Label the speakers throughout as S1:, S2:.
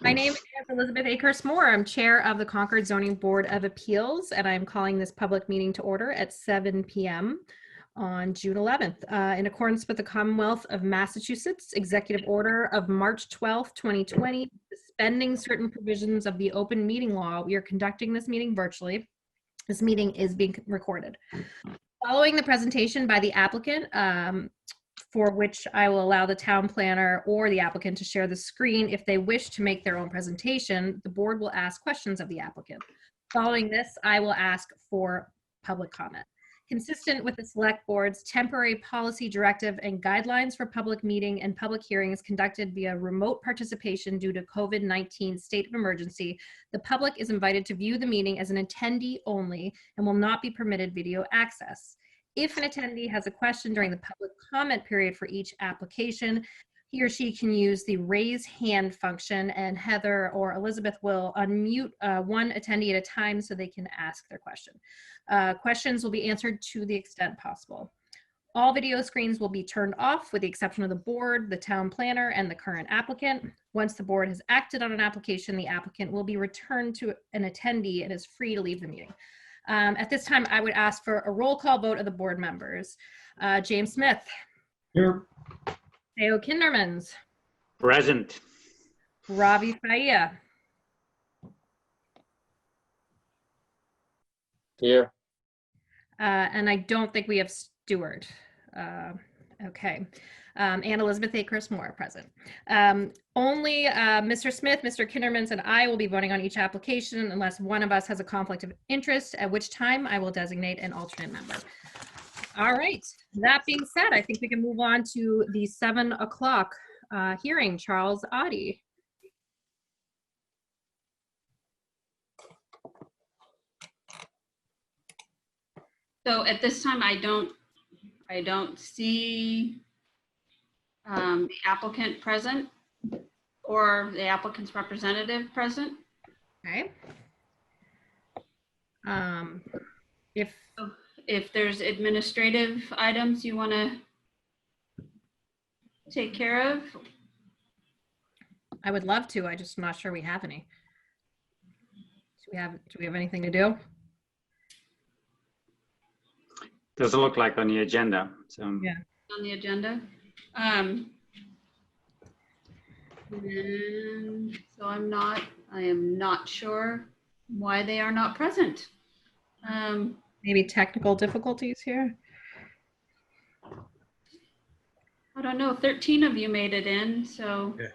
S1: My name is Elizabeth Akers Moore. I'm chair of the Concord Zoning Board of Appeals, and I'm calling this public meeting to order at 7 p.m. on June 11th. In accordance with the Commonwealth of Massachusetts Executive Order of March 12th, 2020, suspending certain provisions of the open meeting law, we are conducting this meeting virtually. This meeting is being recorded. Following the presentation by the applicant, for which I will allow the town planner or the applicant to share the screen if they wish to make their own presentation, the board will ask questions of the applicant. Following this, I will ask for public comment. Consistent with the select board's temporary policy directive and guidelines for public meeting and public hearings conducted via remote participation due to COVID-19 state of emergency, the public is invited to view the meeting as an attendee only and will not be permitted video access. If an attendee has a question during the public comment period for each application, he or she can use the raise hand function, and Heather or Elizabeth will unmute one attendee at a time so they can ask their question. Questions will be answered to the extent possible. All video screens will be turned off with the exception of the board, the town planner, and the current applicant. Once the board has acted on an application, the applicant will be returned to an attendee and is free to leave the meeting. At this time, I would ask for a roll call vote of the board members. James Smith.
S2: Here.
S1: Theo Kindermans.
S3: Present.
S1: Ravi Faia.
S2: Here.
S1: And I don't think we have Stuart. Okay. And Elizabeth Akers Moore present. Only Mr. Smith, Mr. Kindermans, and I will be voting on each application unless one of us has a conflict of interest, at which time I will designate an alternate member. All right. That being said, I think we can move on to the 7 o'clock hearing. Charles Oddie.
S4: So at this time, I don't see the applicant present or the applicant's representative present.
S1: Okay.
S4: If there's administrative items you want to take care of.
S1: I would love to. I'm just not sure we have any. Do we have anything to do?
S3: Doesn't look like on the agenda. So
S1: yeah,
S4: on the agenda. And so I am not sure why they are not present.
S1: Maybe technical difficulties here.
S4: I don't know, 13 of you made it in, so.
S2: Yeah.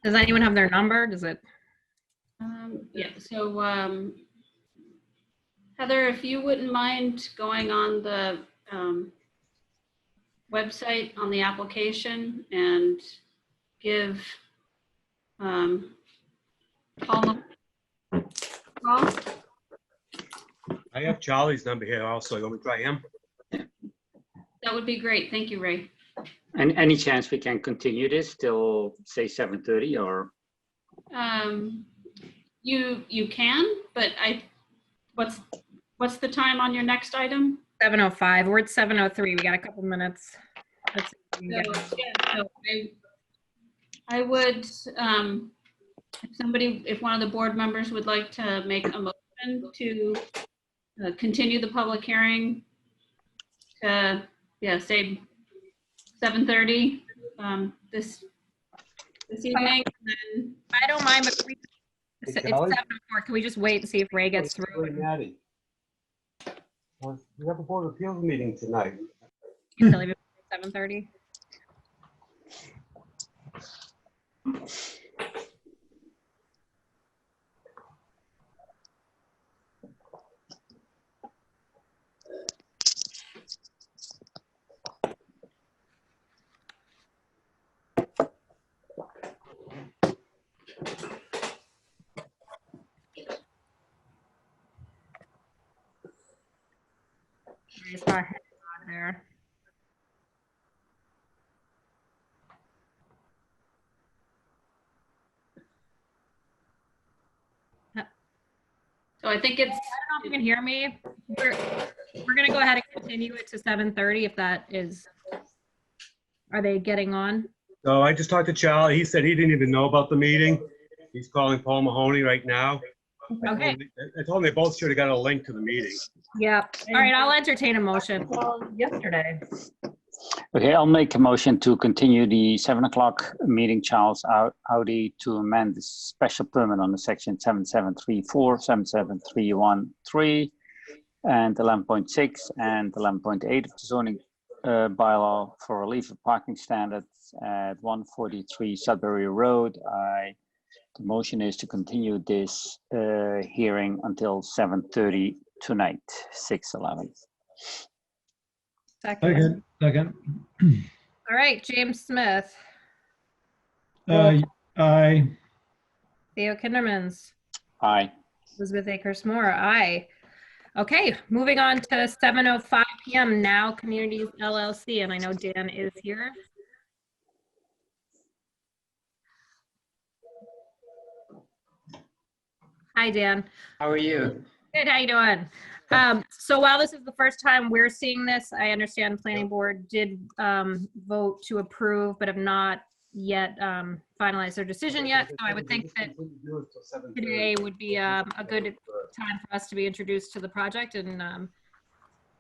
S1: Does anyone have their number? Does it?
S4: Yeah, so Heather, if you wouldn't mind going on the website on the application and give Paul.
S2: I have Charlie's number here also. You want me to try him?
S4: That would be great. Thank you, Ray.
S3: and any chance we can continue this till say 7:30 or?
S4: You can, but what's the time on your next item?
S1: 7:05. We're at 7:03. We got a couple minutes. Let's see if we can get
S4: So I would, if one of the board members would like to make a motion to continue the public hearing to, say 7:30 this evening. And
S1: I don't mind, but it's
S2: Hey,
S1: 7:04. Can we just wait and see if Ray gets through?
S2: Maddie. Well, we have a board of appeals meeting tonight.
S1: Can you leave it at 7:30? Ray's not on there.
S4: So I think it's,
S1: I don't know if you can hear me. We're going to go ahead and continue it to 7:30 if that is. Are they getting on?
S2: So I just talked to Charlie. He said he didn't even know about the meeting. He's calling Paul Mahoney right now.
S1: Okay.
S2: I told him they both should have got a link to the meeting.
S1: Yeah. All right, I'll entertain a motion.
S5: Well, yesterday.
S3: Okay, I'll make a motion to continue the 7 o'clock meeting, Charles Audi, to amend the special permit on the section 7734, 77313, and 11.6 and 11.8 of the zoning bylaw for relief of parking standards at 143 Sudbury Road. The motion is to continue this hearing until 7:30 tonight, 6/11.
S1: Second.
S5: Second.
S1: All right, James Smith,
S5: Aye.
S1: Theo Kindermans,
S3: Aye.
S1: Elizabeth Akers Moore, aye. Okay, moving on to 7:05 PM Now Communities LLC, and I know Dan is here. Hi, Dan.
S6: How are you?
S1: Good, how you doing? So while this is the first time we're seeing this, I understand the planning board did vote to approve, but have not yet finalized their decision yet. So I would think that today would be a good time for us to be introduced to the project and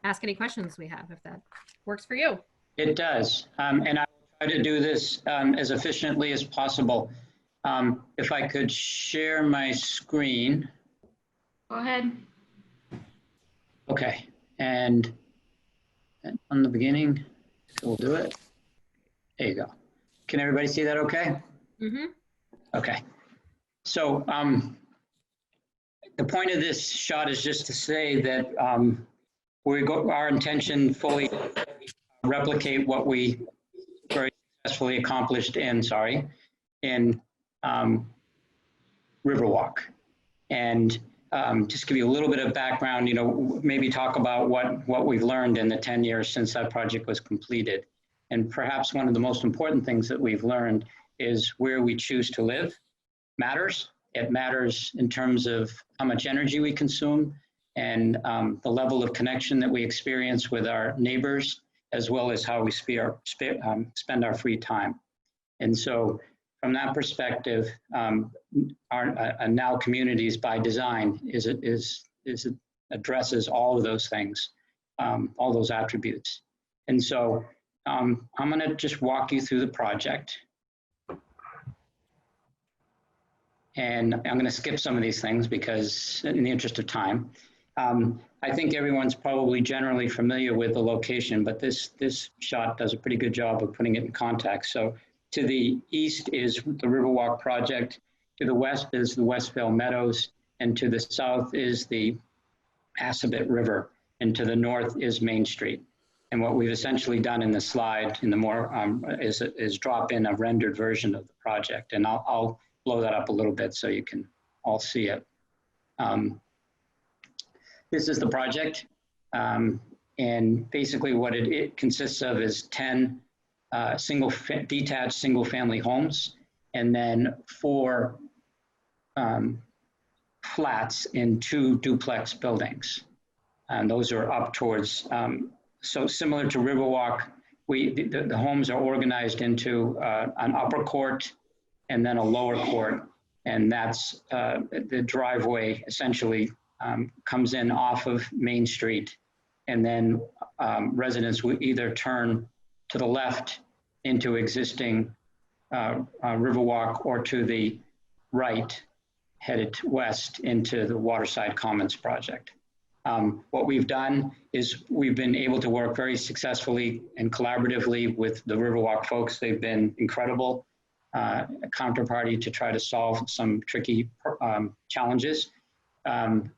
S1: ask any questions we have, if that works for you.
S6: It does. And I will try to do this as efficiently as possible. If I could share my screen.
S4: Go ahead.
S6: Okay. And on the beginning, we'll do it. There you go. Can everybody see that okay?
S1: Mm-hmm.
S6: Okay. So the point of this shot is just to say that our intention fully replicate what we very successfully accomplished in Riverwalk. And just give you a little bit of background, maybe talk about what we've learned in the 10 years since that project was completed. And perhaps one of the most important things that we've learned is where we choose to live matters. It matters in terms of how much energy we consume and the level of connection that we experience with our neighbors, as well as how we spend our free time. And so from that perspective, our Now Communities by Design addresses all of those things, all those attributes. And so I'm going to just walk you through the project. And I'm going to skip some of these things because in the interest of time. I think everyone's probably generally familiar with the location, but this shot does a pretty good job of putting it in context. So to the east is the Riverwalk project, to the west is the Westvale Meadows, and to the south is the Assabet River, and to the north is Main Street. And what we've essentially done in the slide in the more is drop in a rendered version of the project. And I'll blow that up a little bit so you can all see it. This is the project. And basically what it consists of is 10 detached single family homes, and then 4 flats in 2 duplex buildings. And those are up towards, so similar to Riverwalk, the homes are organized into an upper court and then a lower court. And that's the driveway essentially comes in off of Main Street. And then residents will either turn to the left into existing Riverwalk or to the right, headed west into the Waterside Commons project. What we've done is we've been able to work very successfully and collaboratively with the Riverwalk folks. They've been incredible, a counterparty to try to solve some tricky challenges.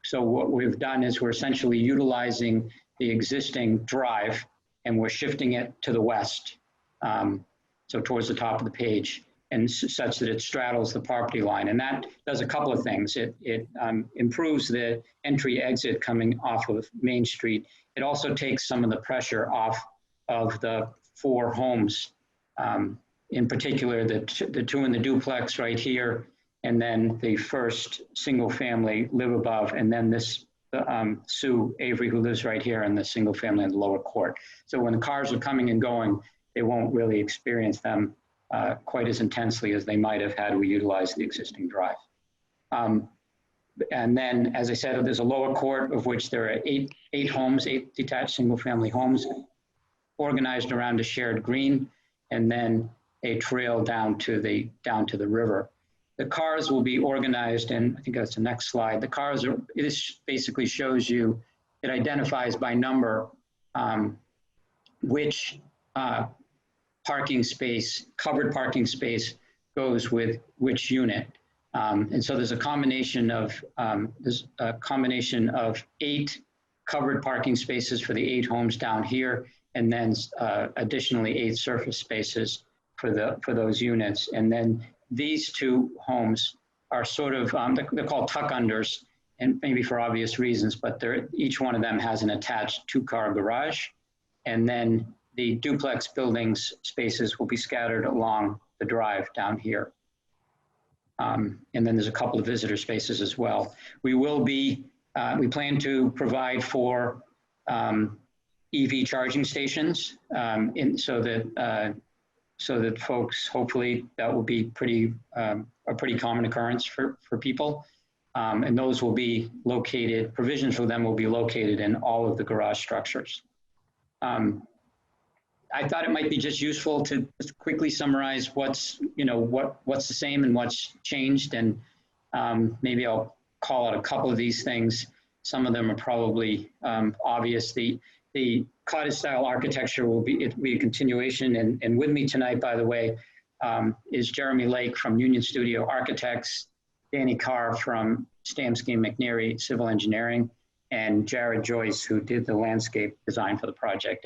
S6: So what we've done is we're essentially utilizing the existing drive and we're shifting it to the west, so towards the top of the page, and such that it straddles the property line. And that does a couple of things. It improves the entry-exit coming off of Main Street. It also takes some of the pressure off of the 4 homes, in particular the 2 in the duplex right here, and then the first single family live above, and then this Sue Avery, who lives right here in the single family in the lower court. So when the cars are coming and going, they won't really experience them quite as intensely as they might have had we utilized the existing drive. And then, as I said, there's a lower court of which there are eight detached single-family homes organized around a shared green, and then a trail down to the river. The cars will be organized, and I think that's the next slide. The cars are, basically shows you, it identifies by number which parking space, covered parking space goes with which unit. And so there's a combination of 8 covered parking spaces for the 8 homes down here, and then additionally 8 surface spaces for those units. And then these 2 homes are sort of they're called tuck unders, and maybe for obvious reasons, but each one of them has an attached 2-car garage, and then the duplex buildings spaces will be scattered along the drive down here. And then there's a couple of visitor spaces as well. We plan to provide for EV charging stations, so that folks, hopefully that will be a pretty common occurrence for people. And those will be located, provisions for them will be located in all of the garage structures. I thought it might be just useful to just quickly summarize what's the same and what's changed. And maybe I'll call out a couple of these things. Some of them are probably obvious. The cottage style architecture will be a continuation. And with me tonight, by the way, is Jeremy Lake from Union Studio Architects, Danny Carr from Stamsky McNeary Civil Engineering, and Jared Joyce, who did the landscape design for the project.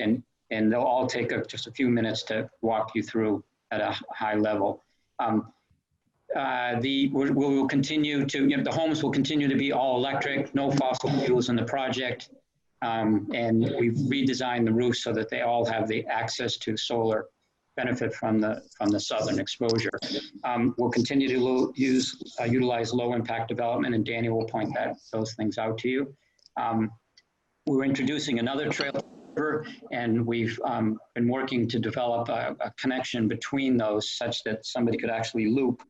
S6: And they'll all take just a few minutes to walk you through at a high level. We'll continue to, the homes will continue to be all electric, no fossil fuels in the project. And we've redesigned the roofs so that they all have the access to solar benefit from the southern exposure. We'll continue to utilize low impact development, and Danny will point those things out to you. We're introducing another trail, and we've been working to develop a connection between those such that somebody could actually loop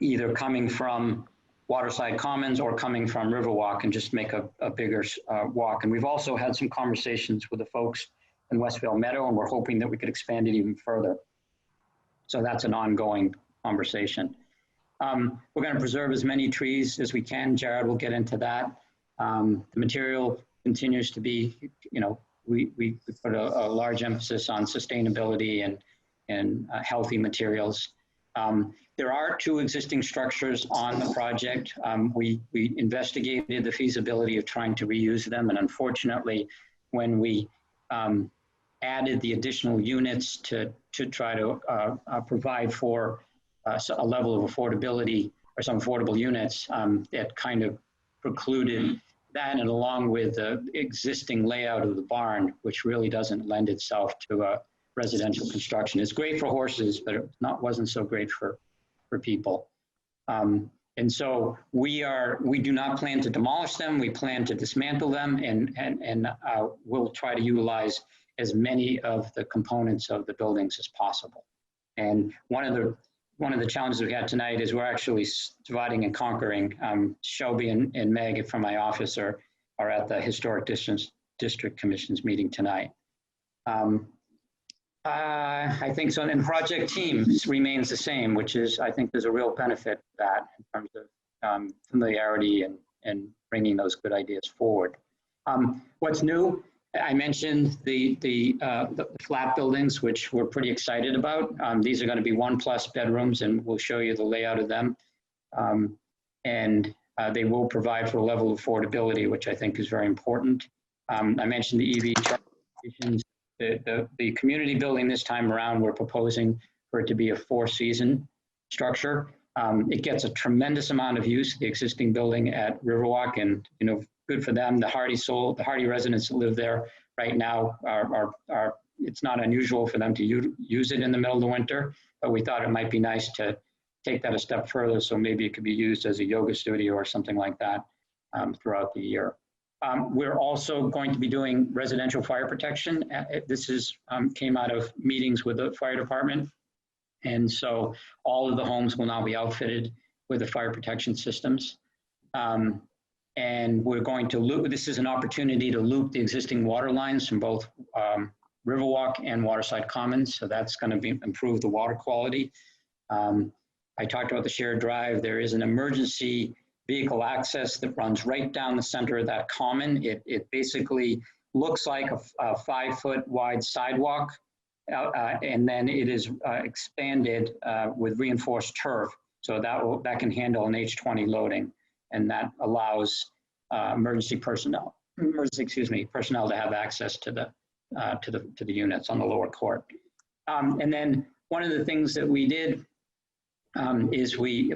S6: either coming from Waterside Commons or coming from Riverwalk and just make a bigger walk. And we've also had some conversations with the folks in Westvale Meadow, and we're hoping that we could expand it even further. So that's an ongoing conversation. We're going to preserve as many trees as we can. Jared will get into that. The material continues to be, we put a large emphasis on sustainability and healthy materials. There are 2 existing structures on the project. We investigated the feasibility of trying to reuse them, and unfortunately, when we added the additional units to try to provide for a level of affordability or some affordable units, that kind of precluded that, and along with the existing layout of the barn, which really doesn't lend itself to residential construction. It's great for horses, but it wasn't so great for people. And so we do not plan to demolish them. We plan to dismantle them, and we'll try to utilize as many of the components of the buildings as possible. And one of the challenges we had tonight is we're actually dividing and conquering. Shelby and Meg from my office are at the Historic District Commission's meeting tonight. I think so, and project team remains the same, which is, I think there's a real benefit to that in terms of familiarity and bringing those good ideas forward. What's new? I mentioned the flat buildings, which we're pretty excited about. These are going to be 1+ bedrooms, and we'll show you the layout of them. And they will provide for a level of affordability, which I think is very important. I mentioned the EV charging stations. The community building this time around, we're proposing for it to be a 4-season structure. It gets a tremendous amount of use, the existing building at Riverwalk, and good for them. The Hardy residents that live there right now it's not unusual for them to use it in the middle of the winter, but we thought it might be nice to take that a step further, so maybe it could be used as a yoga studio or something like that throughout the year. We're also going to be doing residential fire protection. This is came out of meetings with the fire department. And so all of the homes will now be outfitted with the fire protection systems. And we're going to loop, this is an opportunity to loop the existing water lines from both Riverwalk and Waterside Commons. So that's going to improve the water quality. I talked about the shared drive. There is an emergency vehicle access that runs right down the center of that common. It basically looks like a 5-foot wide sidewalk, and then it is expanded with reinforced turf. So that can handle an H20 loading, and that allows personnel to have access to the units on the lower court. And then one of the things that we did is we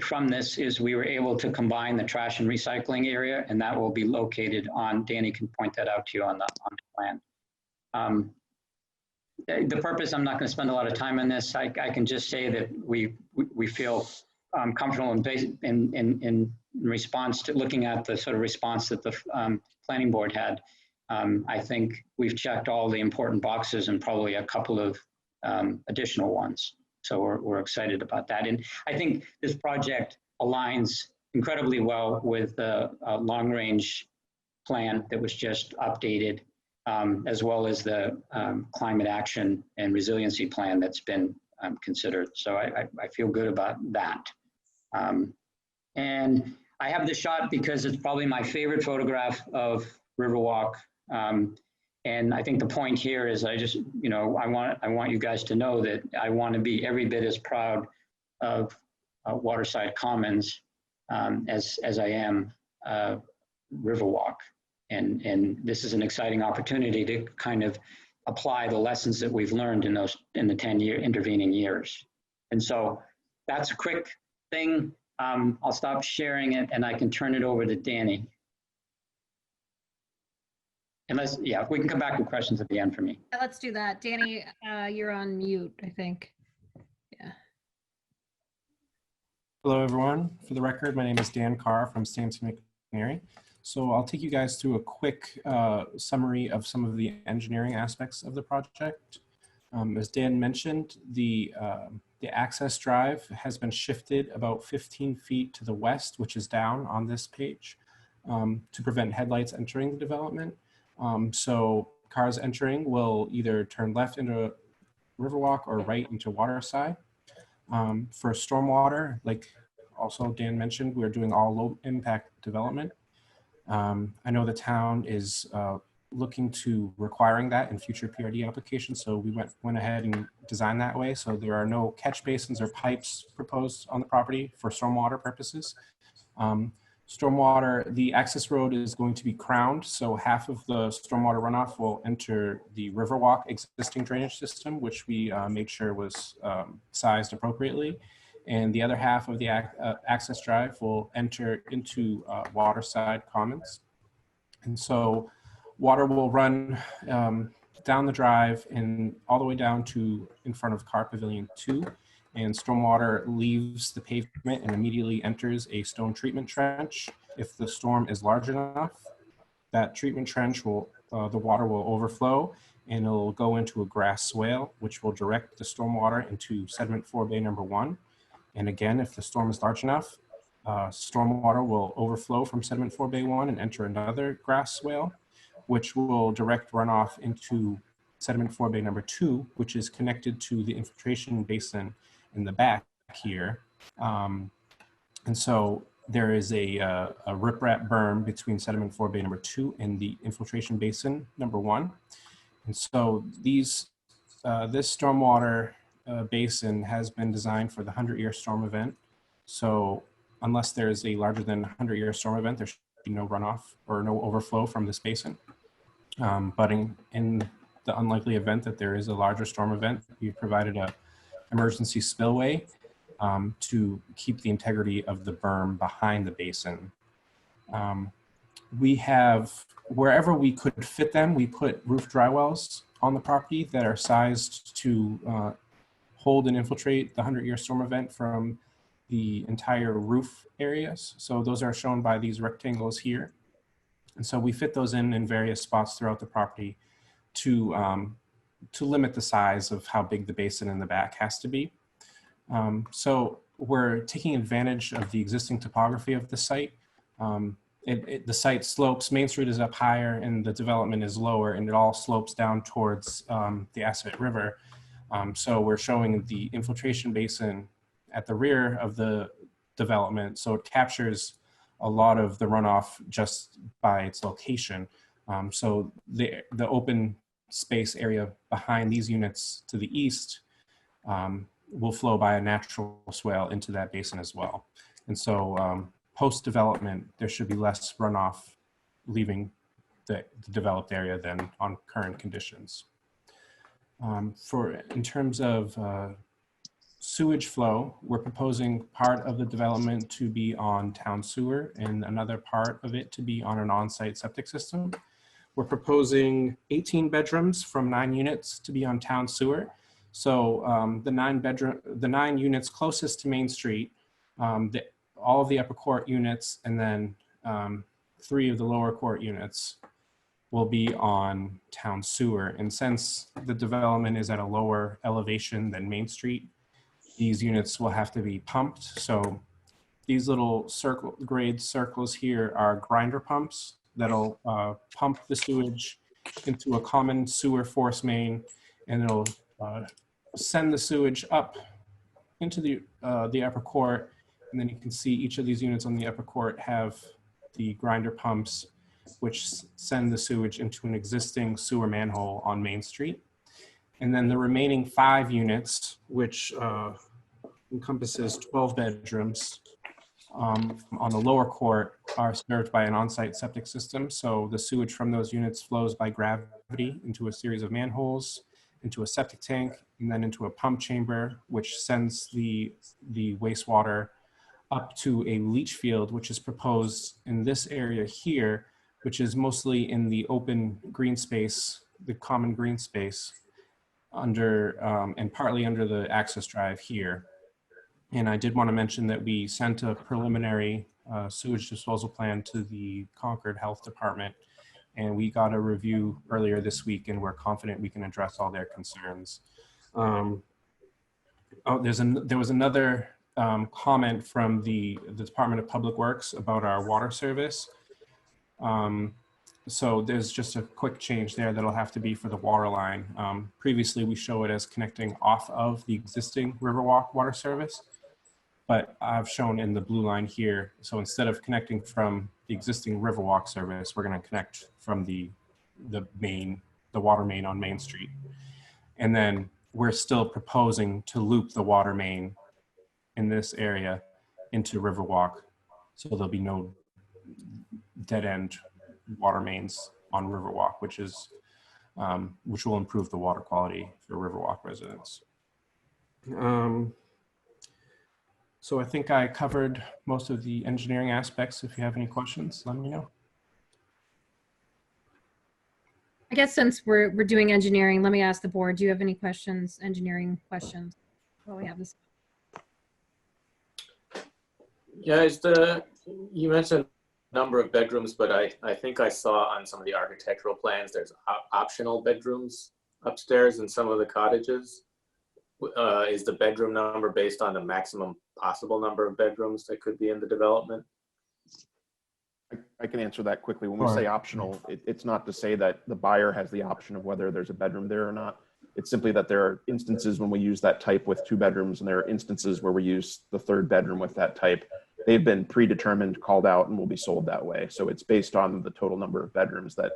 S6: were able to combine the trash and recycling area, and that will be located on, Danny can point that out to you on the plan. The purpose, I'm not going to spend a lot of time on this. I can just say that we feel comfortable in response to looking at the sort of response that the planning board had. I think we've checked all the important boxes and probably a couple of additional ones. So we're excited about that. And I think this project aligns incredibly well with the long-range plan that was just updated, as well as the climate action and resiliency plan that's been considered. So I feel good about that. And I have this shot because it's probably my favorite photograph of Riverwalk. And I think the point here is I want you guys to know that I want to be every bit as proud of Waterside Commons as I am Riverwalk. And this is an exciting opportunity to kind of apply the lessons that we've learned in the 10-year intervening years. And so that's a quick thing. I'll stop sharing it and I can turn it over to Danny. Unless, yeah, we can come back with questions at the end for me.
S1: Yeah, let's do that. Danny, you're on mute, I think. Yeah.
S5: Hello, everyone. For the record, my name is Dan Carr from Stanton McNary. So I'll take you guys through a quick summary of some of the engineering aspects of the project. As Dan mentioned, the access drive has been shifted about 15 feet to the west, which is down on this page, to prevent headlights entering the development. So cars entering will either turn left into Riverwalk or right into Waterside. For stormwater, like also Dan mentioned, we're doing all low impact development. I know the town is looking to requiring that in future PRD applications, so we went ahead and designed that way. So there are no catch basins or pipes proposed on the property for stormwater purposes. Stormwater, the access road is going to be crowned, so half of the stormwater runoff will enter the Riverwalk existing drainage system, which we made sure was sized appropriately. And the other half of the access drive will enter into Waterside Commons. And so water will run down the drive and all the way down to in front of Car Pavilion 2. And stormwater leaves the pavement and immediately enters a stone treatment trench. If the storm is large enough, that treatment trench will, the water will overflow and it'll go into a grass swale, which will direct the stormwater into sediment 4 bay number 1. And again, if the storm is large enough, stormwater will overflow from sediment 4 bay 1 and enter another grass swale, which will direct runoff into sediment 4 bay number 2, which is connected to the infiltration basin in the back here. And so there is a riprap berm between sediment 4 bay number 2 and the infiltration basin number 1. And so this stormwater basin has been designed for the 100-year storm event. So unless there is a larger than 100-year storm event, there should be no runoff or no overflow from this basin. But in the unlikely event that there is a larger storm event, we've provided a emergency spillway to keep the integrity of the berm behind the basin. We have, wherever we could fit them, we put roof dry wells on the property that are sized to hold and infiltrate the 100-year storm event from the entire roof areas. So those are shown by these rectangles here. And so we fit those in various spots throughout the property to limit the size of how big the basin in the back has to be. So we're taking advantage of the existing topography of the site. The site slopes, Main Street is up higher and the development is lower, and it all slopes down towards the Assabet River. So we're showing the infiltration basin at the rear of the development. So it captures a lot of the runoff just by its location. So the open space area behind these units to the east will flow by a natural swale into that basin as well. And so post-development, there should be less runoff leaving the developed area than on current conditions. In terms of sewage flow, we're proposing part of the development to be on town sewer and another part of it to be on an on-site septic system. We're proposing 18 bedrooms from 9 units to be on town sewer. So the 9 units closest to Main Street, all of the upper court units, and then 3 of the lower court units will be on town sewer. And since the development is at a lower elevation than Main Street, these units will have to be pumped. So these little grade circles here are grinder pumps that'll pump the sewage into a common sewer force main, and it'll send the sewage up into the upper court. And then you can see each of these units on the upper court have the grinder pumps, which send the sewage into an existing sewer manhole on Main Street. And then the remaining 5 units, which encompasses 12 bedrooms on the lower court, are served by an on-site septic system. So the sewage from those units flows by gravity into a series of manholes, into a septic tank, and then into a pump chamber, which sends the wastewater up to a leach field, which is proposed in this area here, which is mostly in the open green space, the common green space, under and partly under the access drive here. And I did want to mention that we sent a preliminary sewage disposal plan to the Concord Health Department, and we got a review earlier this week, and we're confident we can address all their concerns. There was another comment from the Department of Public Works about our water service. So there's just a quick change there that'll have to be for the water line. Previously, we show it as connecting off of the existing Riverwalk water service, but I've shown in the blue line here. So instead of connecting from the existing Riverwalk service, we're going to connect from the water main on Main Street. And then we're still proposing to loop the water main in this area into Riverwalk. So there'll be no dead end water mains on Riverwalk, which will improve the water quality for Riverwalk residents. So I think I covered most of the engineering aspects. If you have any questions, let me know.
S1: I guess since we're doing engineering, let me ask the board, do you have any questions, engineering questions? Well, we have this.
S7: Yeah, you mentioned number of bedrooms, but I think I saw on some of the architectural plans, there's optional bedrooms upstairs in some of the cottages. Is the bedroom number based on the maximum possible number of bedrooms that could be in the development?
S8: I can answer that quickly. When we say optional, it's not to say that the buyer has the option of whether there's a bedroom there or not. It's simply that there are instances when we use that type with 2 bedrooms, and there are instances where we use the 3rd bedroom with that type. They've been predetermined, called out, and will be sold that way. So it's based on the total number of bedrooms that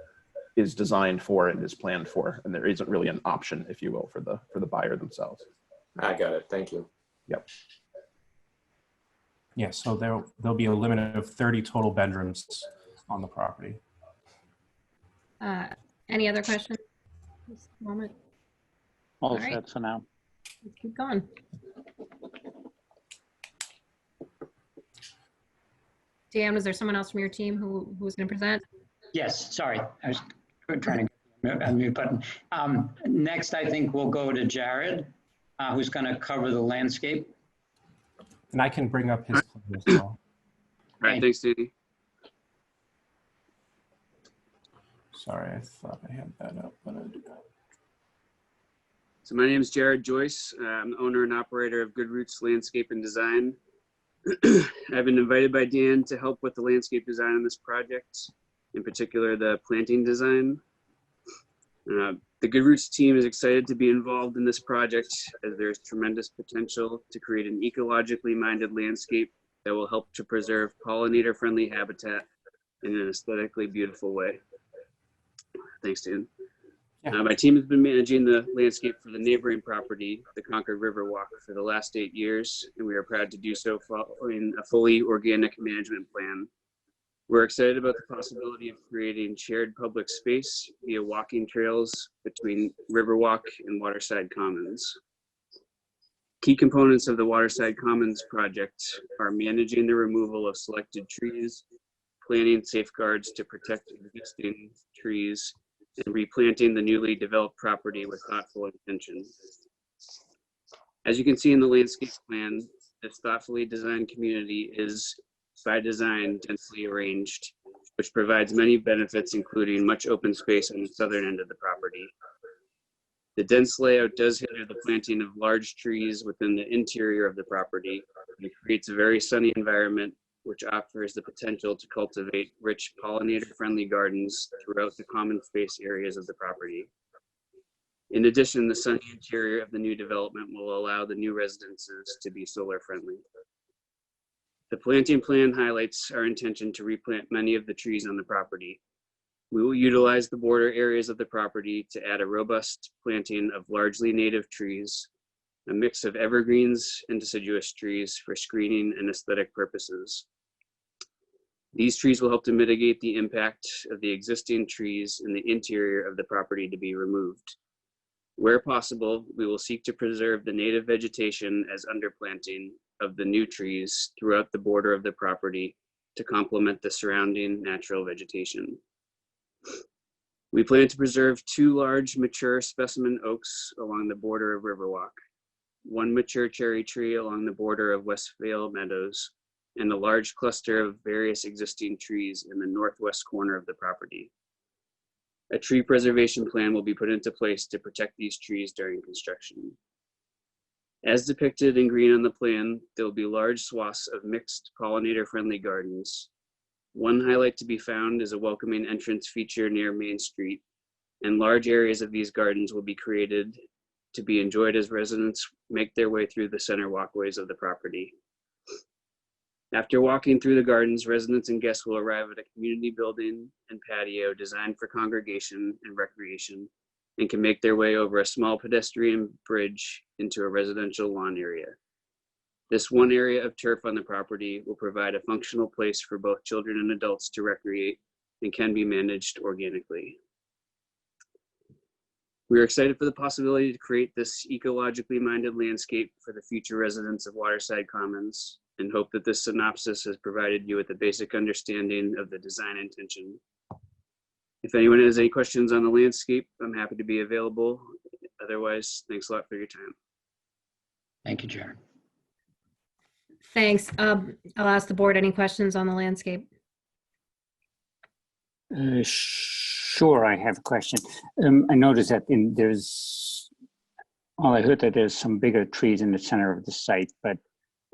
S8: is designed for and is planned for. And there isn't really an option, if you will, for the buyer themselves.
S7: I got it. Thank you.
S8: Yep.
S5: Yeah, so there'll be a limit of 30 total bedrooms on the property.
S1: Any other questions? This moment.
S3: All
S1: right.
S3: set for now.
S1: Let's keep going. Dan, was there someone else from your team who was going to present?
S6: Yes, sorry. I was trying to unmute button. Next, I think we'll go to Jared, who's going to cover the landscape.
S5: And I can bring up his plan as well.
S9: All right, thanks, Danny.
S5: Sorry, I thought I had that up, but I do not.
S9: So my name is Jared Joyce. I'm the owner and operator of Good Roots Landscape and Design. I've been invited by Dan to help with the landscape design on this project, in particular the planting design. The Good Roots team is excited to be involved in this project as there's tremendous potential to create an ecologically minded landscape that will help to preserve pollinator-friendly habitat in an aesthetically beautiful way. Thanks, Dan.
S5: Yeah.
S9: My team has been managing the landscape for the neighboring property, the Concord Riverwalk, for the last 8 years, and we are proud to do so following a fully organic management plan. We're excited about the possibility of creating shared public space via walking trails between Riverwalk and Waterside Commons. Key components of the Waterside Commons project are managing the removal of selected trees, planting safeguards to protect existing trees, and replanting the newly developed property with thoughtful intention. As you can see in the landscape plan, this thoughtfully designed community is, by design, densely arranged, which provides many benefits, including much open space on the southern end of the property. The dense layout does hinder the planting of large trees within the interior of the property and creates a very sunny environment, which offers the potential to cultivate rich pollinator-friendly gardens throughout the common space areas of the property. In addition, the sunny interior of the new development will allow the new residences to be solar-friendly. The planting plan highlights our intention to replant many of the trees on the property. We will utilize the border areas of the property to add a robust planting of largely native trees, a mix of evergreens and deciduous trees for screening and aesthetic purposes. These trees will help to mitigate the impact of the existing trees in the interior of the property to be removed. Where possible, we will seek to preserve the native vegetation as underplanting of the new trees throughout the border of the property to complement the surrounding natural vegetation. We plan to preserve 2 large mature specimen oaks along the border of Riverwalk, 1 mature cherry tree along the border of Westvale Meadows, and a large cluster of various existing trees in the northwest corner of the property. A tree preservation plan will be put into place to protect these trees during construction. As depicted in green on the plan, there will be large swaths of mixed pollinator-friendly gardens. One highlight to be found is a welcoming entrance feature near Main Street, and large areas of these gardens will be created to be enjoyed as residents make their way through the center walkways of the property. After walking through the gardens, residents and guests will arrive at a community building and patio designed for congregation and recreation and can make their way over a small pedestrian bridge into a residential lawn area. This one area of turf on the property will provide a functional place for both children and adults to recreate and can be managed organically. We are excited for the possibility to create this ecologically minded landscape for the future residents of Waterside Commons, and hope that this synopsis has provided you with a basic understanding of the design intention. If anyone has any questions on the landscape, I'm happy to be available. Otherwise, thanks a lot for your time.
S6: Thank you, Jared.
S1: Thanks. I'll ask the board any questions on the landscape.
S3: Sure, I have a question. I noticed that I heard that there's some bigger trees in the center of the site, but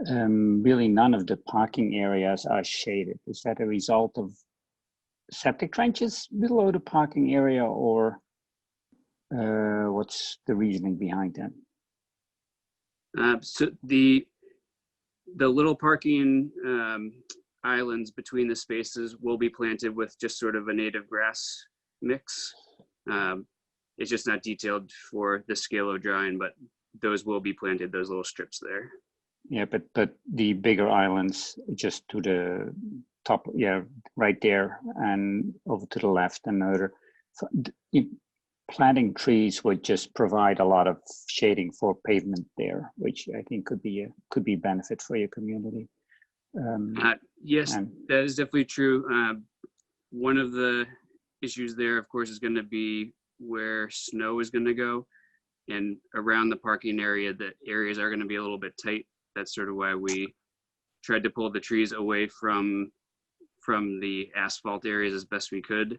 S3: really none of the parking areas are shaded. Is that a result of septic trenches below the parking area, or what's the reasoning behind that?
S9: So the little parking islands between the spaces will be planted with just sort of a native grass mix. It's just not detailed for the scale of drawing, but those will be planted, those little strips there.
S3: Yeah, but the bigger islands just to the top, yeah, right there and over to the left and other. Planting trees would just provide a lot of shading for pavement there, which I think could be a benefit for your community.
S9: Yes, that is definitely true. One of the issues there, of course, is going to be where snow is going to go, and around the parking area, the areas are going to be a little bit tight. That's sort of why we tried to pull the trees away from the asphalt areas as best we could.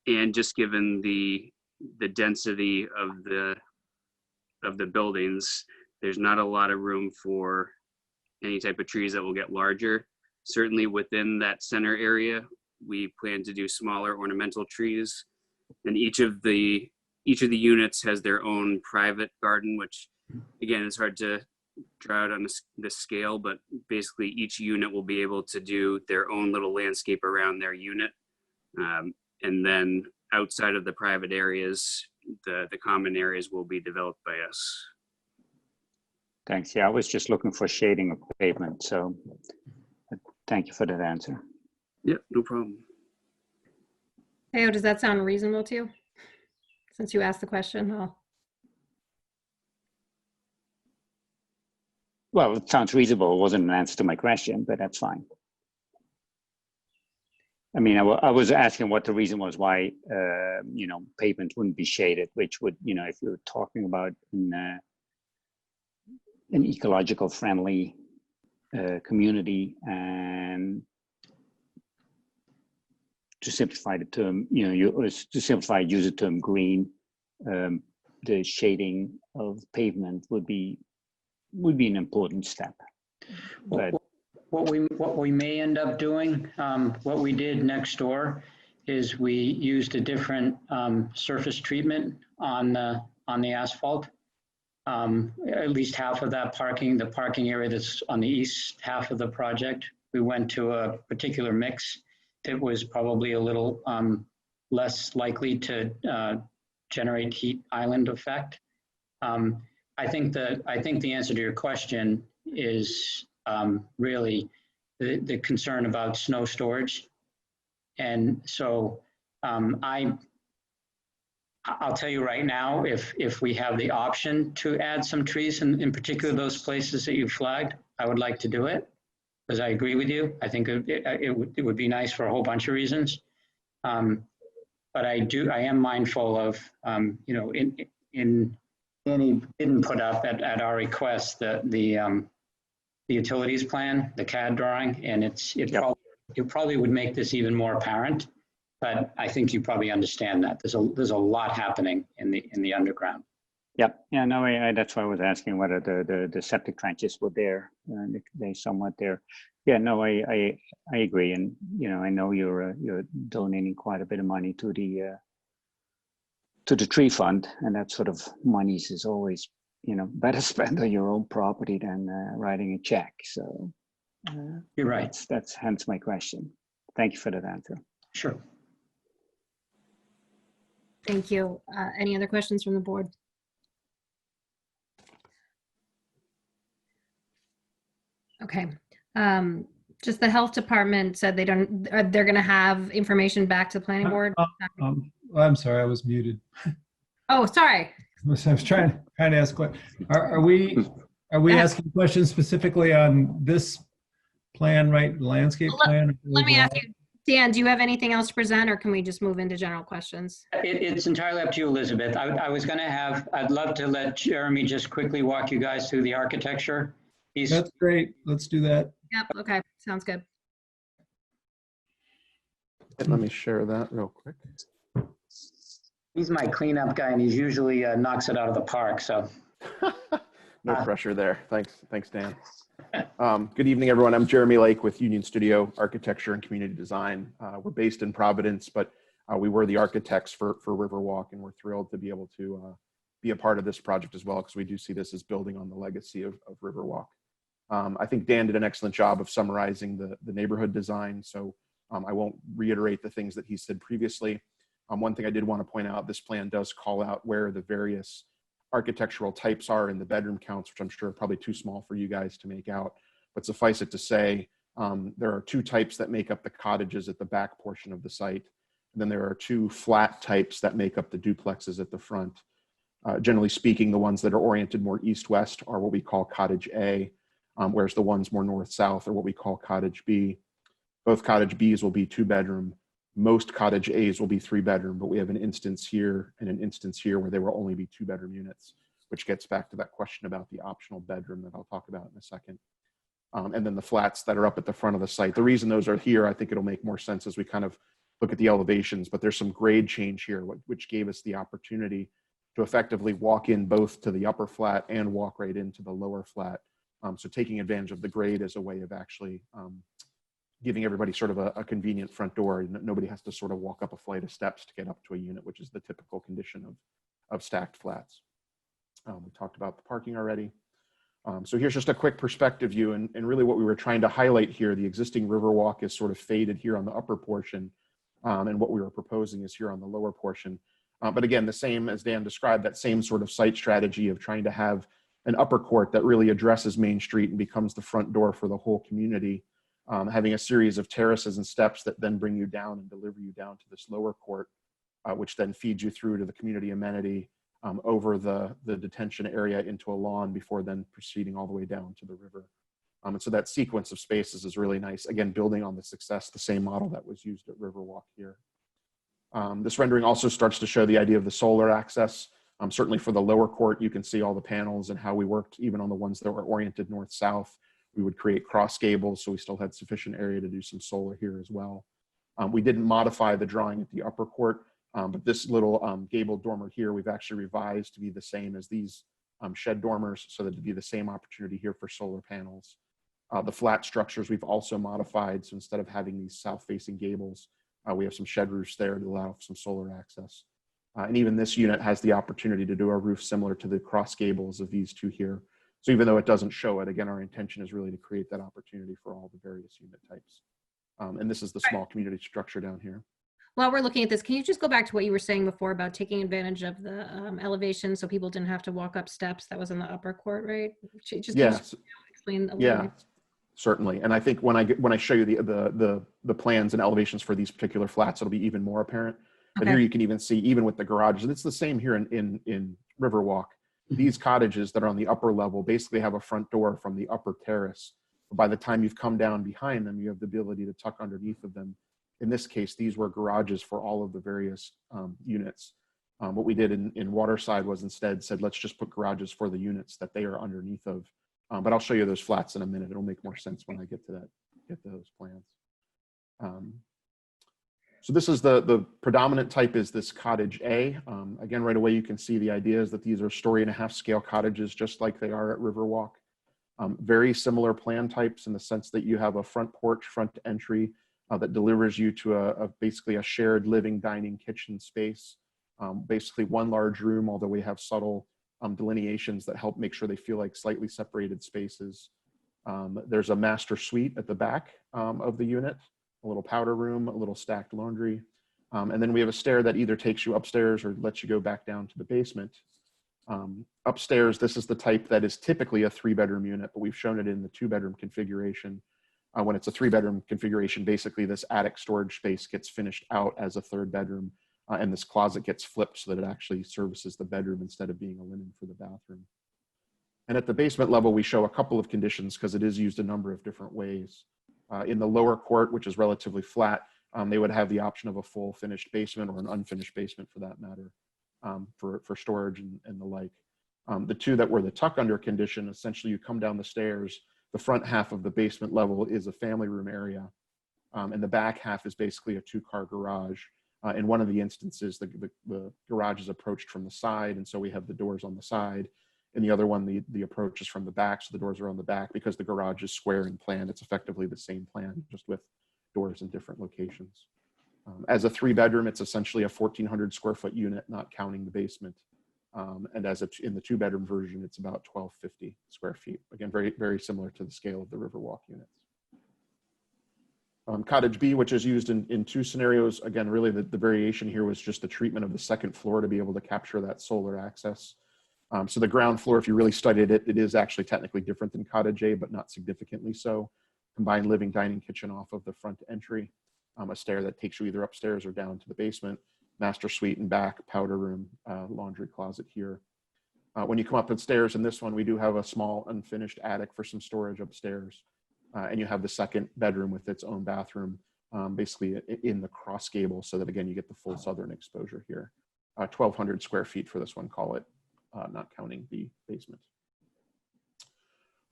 S9: And just given the density of the buildings, there's not a lot of room for any type of trees that will get larger. Certainly within that center area, we plan to do smaller ornamental trees. And each of the units has their own private garden, which again is hard to draw out on this scale, but basically each unit will be able to do their own little landscape around their unit. And then outside of the private areas, the common areas will be developed by us.
S3: Thanks. Yeah, I was just looking for shading of pavement, so thank you for that answer.
S9: Yep, no problem.
S1: Theo, does that sound reasonable to you? Since you asked the question,
S3: Well, it sounds reasonable. It wasn't an answer to my question, but that's fine. I mean, I was asking what the reason was why, pavement wouldn't be shaded, which would, if you're talking about an ecological friendly community, and to simplify the term, to simplify, use the term green, the shading of pavement would be an important step. But
S6: what we may end up doing, what we did next door is we used a different surface treatment on the asphalt. At least half of that the parking area that's on the east half of the project, we went to a particular mix that was probably a little less likely to generate heat island effect. I think the answer to your question is really the concern about snow storage. And so I'll tell you right now, if we have the option to add some trees, in particular those places that you flagged, I would like to do it, because I agree with you. I think it would be nice for a whole bunch of reasons. But I am mindful of, Danny didn't put up at our request the utilities plan, the CAD drawing, and it probably would make this even more apparent. But I think you probably understand that there's a lot happening in the underground.
S3: Yep. Yeah. No. That's why I was asking whether the septic trenches were there. They somewhat there. Yeah. No. I agree, and I know you're donating quite a bit of money to the tree fund, and that sort of monies is always better spent on your own property than writing a check. So
S6: you're right.
S3: That's hence my question. Thank you for that answer.
S6: Sure.
S1: thank you. Any other questions from the board? Okay. Just the health department said they're going to have information back to the planning board.
S10: I'm sorry, I was muted.
S1: Oh, sorry.
S10: I was trying to ask what are we asking questions specifically on this plan, right? Landscape plan?
S1: Let me ask you, Dan, do you have anything else to present, or can we just move into general questions?
S6: It's entirely up to you, Elizabeth. I'd love to let Jeremy just quickly walk you guys through the architecture.
S10: That's great. Let's do that.
S1: Yep. Okay. Sounds good.
S8: And let me share that real quick.
S6: He's my cleanup guy, and he's usually knocks it out of the park. So
S8: no pressure there. Thanks, Dan. Good evening, everyone. I'm Jeremy Lake with Union Studio Architecture and Community Design. We're based in Providence, but we were the architects for Riverwalk, and we're thrilled to be able to be a part of this project as well, because we do see this as building on the legacy of Riverwalk. I think Dan did an excellent job of summarizing the neighborhood design, so I won't reiterate the things that he said previously. One thing I did want to point out, this plan does call out where the various architectural types are in the bedroom counts, which I'm sure are probably too small for you guys to make out. But suffice it to say, there are two types that make up the cottages at the back portion of the site. And then there are two flat types that make up the duplexes at the front. Generally speaking, the ones that are oriented more east-west are what we call cottage A, whereas the ones more north-south are what we call cottage B. Both cottage Bs will be 2-bedroom. Most cottage A's will be 3-bedroom, but we have an instance here and an instance here where they will only be 2-bedroom units, which gets back to that question about the optional bedroom that I'll talk about in a second. And then the flats that are up at the front of the site. The reason those are here, I think it'll make more sense as we kind of look at the elevations, but there's some grade change here, which gave us the opportunity to effectively walk in both to the upper flat and walk right into the lower flat. So taking advantage of the grade as a way of actually giving everybody sort of a convenient front door. Nobody has to sort of walk up a flight of steps to get up to a unit, which is the typical condition of stacked flats. We talked about the parking already. So here's just a quick perspective view, and really what we were trying to highlight here, the existing Riverwalk is sort of faded here on the upper portion, and what we were proposing is here on the lower portion. But again, the same as Dan described, that same sort of site strategy of trying to have an upper court that really addresses Main Street and becomes the front door for the whole community, having a series of terraces and steps that then bring you down and deliver you down to this lower court, which then feeds you through to the community amenity, over the detention area into a lawn before then proceeding all the way down to the river. And so that sequence of spaces is really nice. Again, building on the success, the same model that was used at Riverwalk here. This rendering also starts to show the idea of the solar access. Certainly for the lower court, you can see all the panels and how we worked even on the ones that were oriented north-south. We would create cross gables, so we still had sufficient area to do some solar here as well. We didn't modify the drawing at the upper court, but this little gable dormer here, we've actually revised to be the same as these shed dormers, so that it'd be the same opportunity here for solar panels. The flat structures we've also modified, so instead of having these south-facing gables, we have some shed roofs there to allow for some solar access. And even this unit has the opportunity to do a roof similar to the cross gables of these two here. So even though it doesn't show it, again, our intention is really to create that opportunity for all the various unit types. And this is the small community structure down here.
S1: While we're looking at this, can you just go back to what you were saying before about taking advantage of the elevation so people didn't have to walk up steps? That was in the upper court, right? Just
S8: Yes.
S1: Explain a little
S8: Yeah,
S1: bit.
S8: certainly. And I think when I show you the plans and elevations for these particular flats, it'll be even more apparent. But
S1: Okay.
S8: here you can even see, even with the garages, and it's the same here in Riverwalk. These cottages that are on the upper level basically have a front door from the upper terrace. By the time you've come down behind them, you have the ability to tuck underneath of them. In this case, these were garages for all of the various units. What we did in WATERSIDE was instead said, let's just put garages for the units that they are underneath of. But I'll show you those flats in a minute. It'll make more sense when I get to those plans. So this is the predominant type is this cottage A. Again, right away, you can see the idea is that these are 1.5-story scale cottages, just like they are at Riverwalk. Very similar plan types in the sense that you have a front porch, front entry that delivers you to basically a shared living, dining, kitchen space. Basically one large room, although we have subtle delineations that help make sure they feel like slightly separated spaces. There's a master suite at the back of the unit, a little powder room, a little stacked laundry. And then we have a stair that either takes you upstairs or lets you go back down to the basement. Upstairs, this is the type that is typically a 3-bedroom unit, but we've shown it in the 2-bedroom configuration. When it's a 3-bedroom configuration, basically this attic storage space gets finished out as a 3rd bedroom, and this closet gets flipped so that it actually services the bedroom instead of being a linen for the bathroom. And at the basement level, we show a couple of conditions because it is used a number of different ways. In the lower court, which is relatively flat, they would have the option of a full finished basement or an unfinished basement for that matter, for storage and the like. The two that were the tuck under condition, essentially you come down the stairs, the front half of the basement level is a family room area, and the back half is basically a 2-car garage. In one of the instances, the garage is approached from the side, and so we have the doors on the side. In the other one, the approach is from the back, so the doors are on the back. Because the garage is square in plan, it's effectively the same plan, just with doors in different locations. As a 3-bedroom, it's essentially a 1,400 square foot unit, not counting the basement. And in the 2-bedroom version, it's about 1,250 square feet. Again, very, very similar to the scale of the Riverwalk units. Cottage B, which is used in 2 scenarios. Again, really the variation here was just the treatment of the 2nd floor to be able to capture that solar access. So the ground floor, if you really studied it, it is actually technically different than Cottage A, but not significantly so. Combined living, dining, kitchen off of the front entry. A stair that takes you either upstairs or down to the basement. Master suite and back, powder room, laundry closet here. When you come up the stairs in this one, we do have a small unfinished attic for some storage upstairs. And you have the 2nd bedroom with its own bathroom, basically in the cross gable, so that again, you get the full southern exposure here. 1,200 square feet for this one, call it, not counting the basement.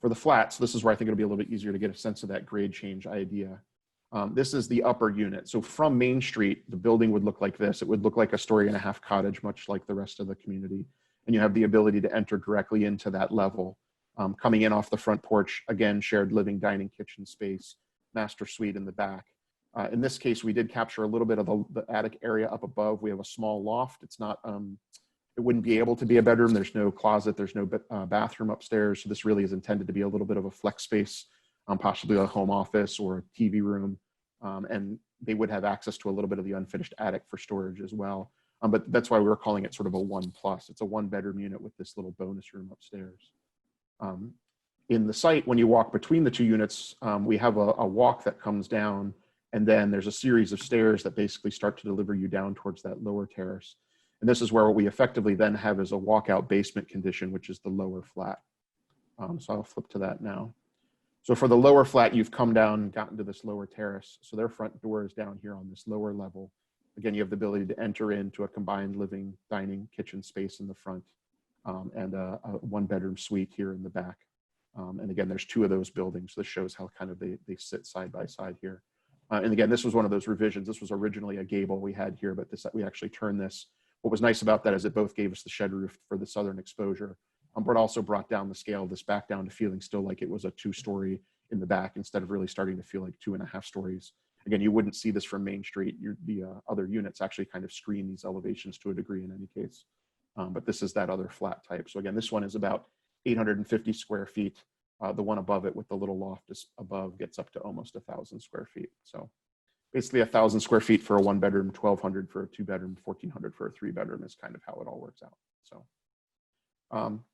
S8: For the flats, this is where I think it'll be a little bit easier to get a sense of that grade change idea. This is the upper unit. So from Main Street, the building would look like this. It would look like a 1.5-story cottage, much like the rest of the community. And you have the ability to enter directly into that level. Coming in off the front porch, again, shared living, dining, kitchen space, master suite in the back. In this case, we did capture a little bit of the attic area up above. We have a small loft. It's not, it wouldn't be able to be a bedroom. There's no closet. There's no bathroom upstairs. So this really is intended to be a little bit of a flex space, possibly a home office or a TV room. And they would have access to a little bit of the unfinished attic for storage as well. But that's why we were calling it sort of a 1+. It's a 1-bedroom unit with this little bonus room upstairs. In the site, when you walk between the two units, we have a walk that comes down, and then there's a series of stairs that basically start to deliver you down towards that lower terrace. And this is where what we effectively then have is a walkout basement condition, which is the lower flat. So I'll flip to that now. So for the lower flat, you've come down and gotten to this lower terrace. So their front door is down here on this lower level. Again, you have the ability to enter into a combined living, dining, kitchen space in the front, and a 1-bedroom suite here in the back. And again, there's 2 of those buildings. This shows how kind of they sit side by side here. And again, this was one of those revisions. This was originally a gable we had here, but we actually turned this. What was nice about that is it both gave us the shed roof for the southern exposure, but also brought down the scale of this back down to feeling still like it was a 2-story in the back instead of really starting to feel like 2.5 stories. Again, you wouldn't see this from Main Street. The other units actually kind of screen these elevations to a degree in any case. But this is that other flat type. So again, this one is about 850 square feet. The one above it with the little loft is above gets up to almost 1,000 square feet. So basically 1,000 square feet for a 1-bedroom, 1,200 for a 2-bedroom, 1,400 for a 3-bedroom is kind of how it all works out. So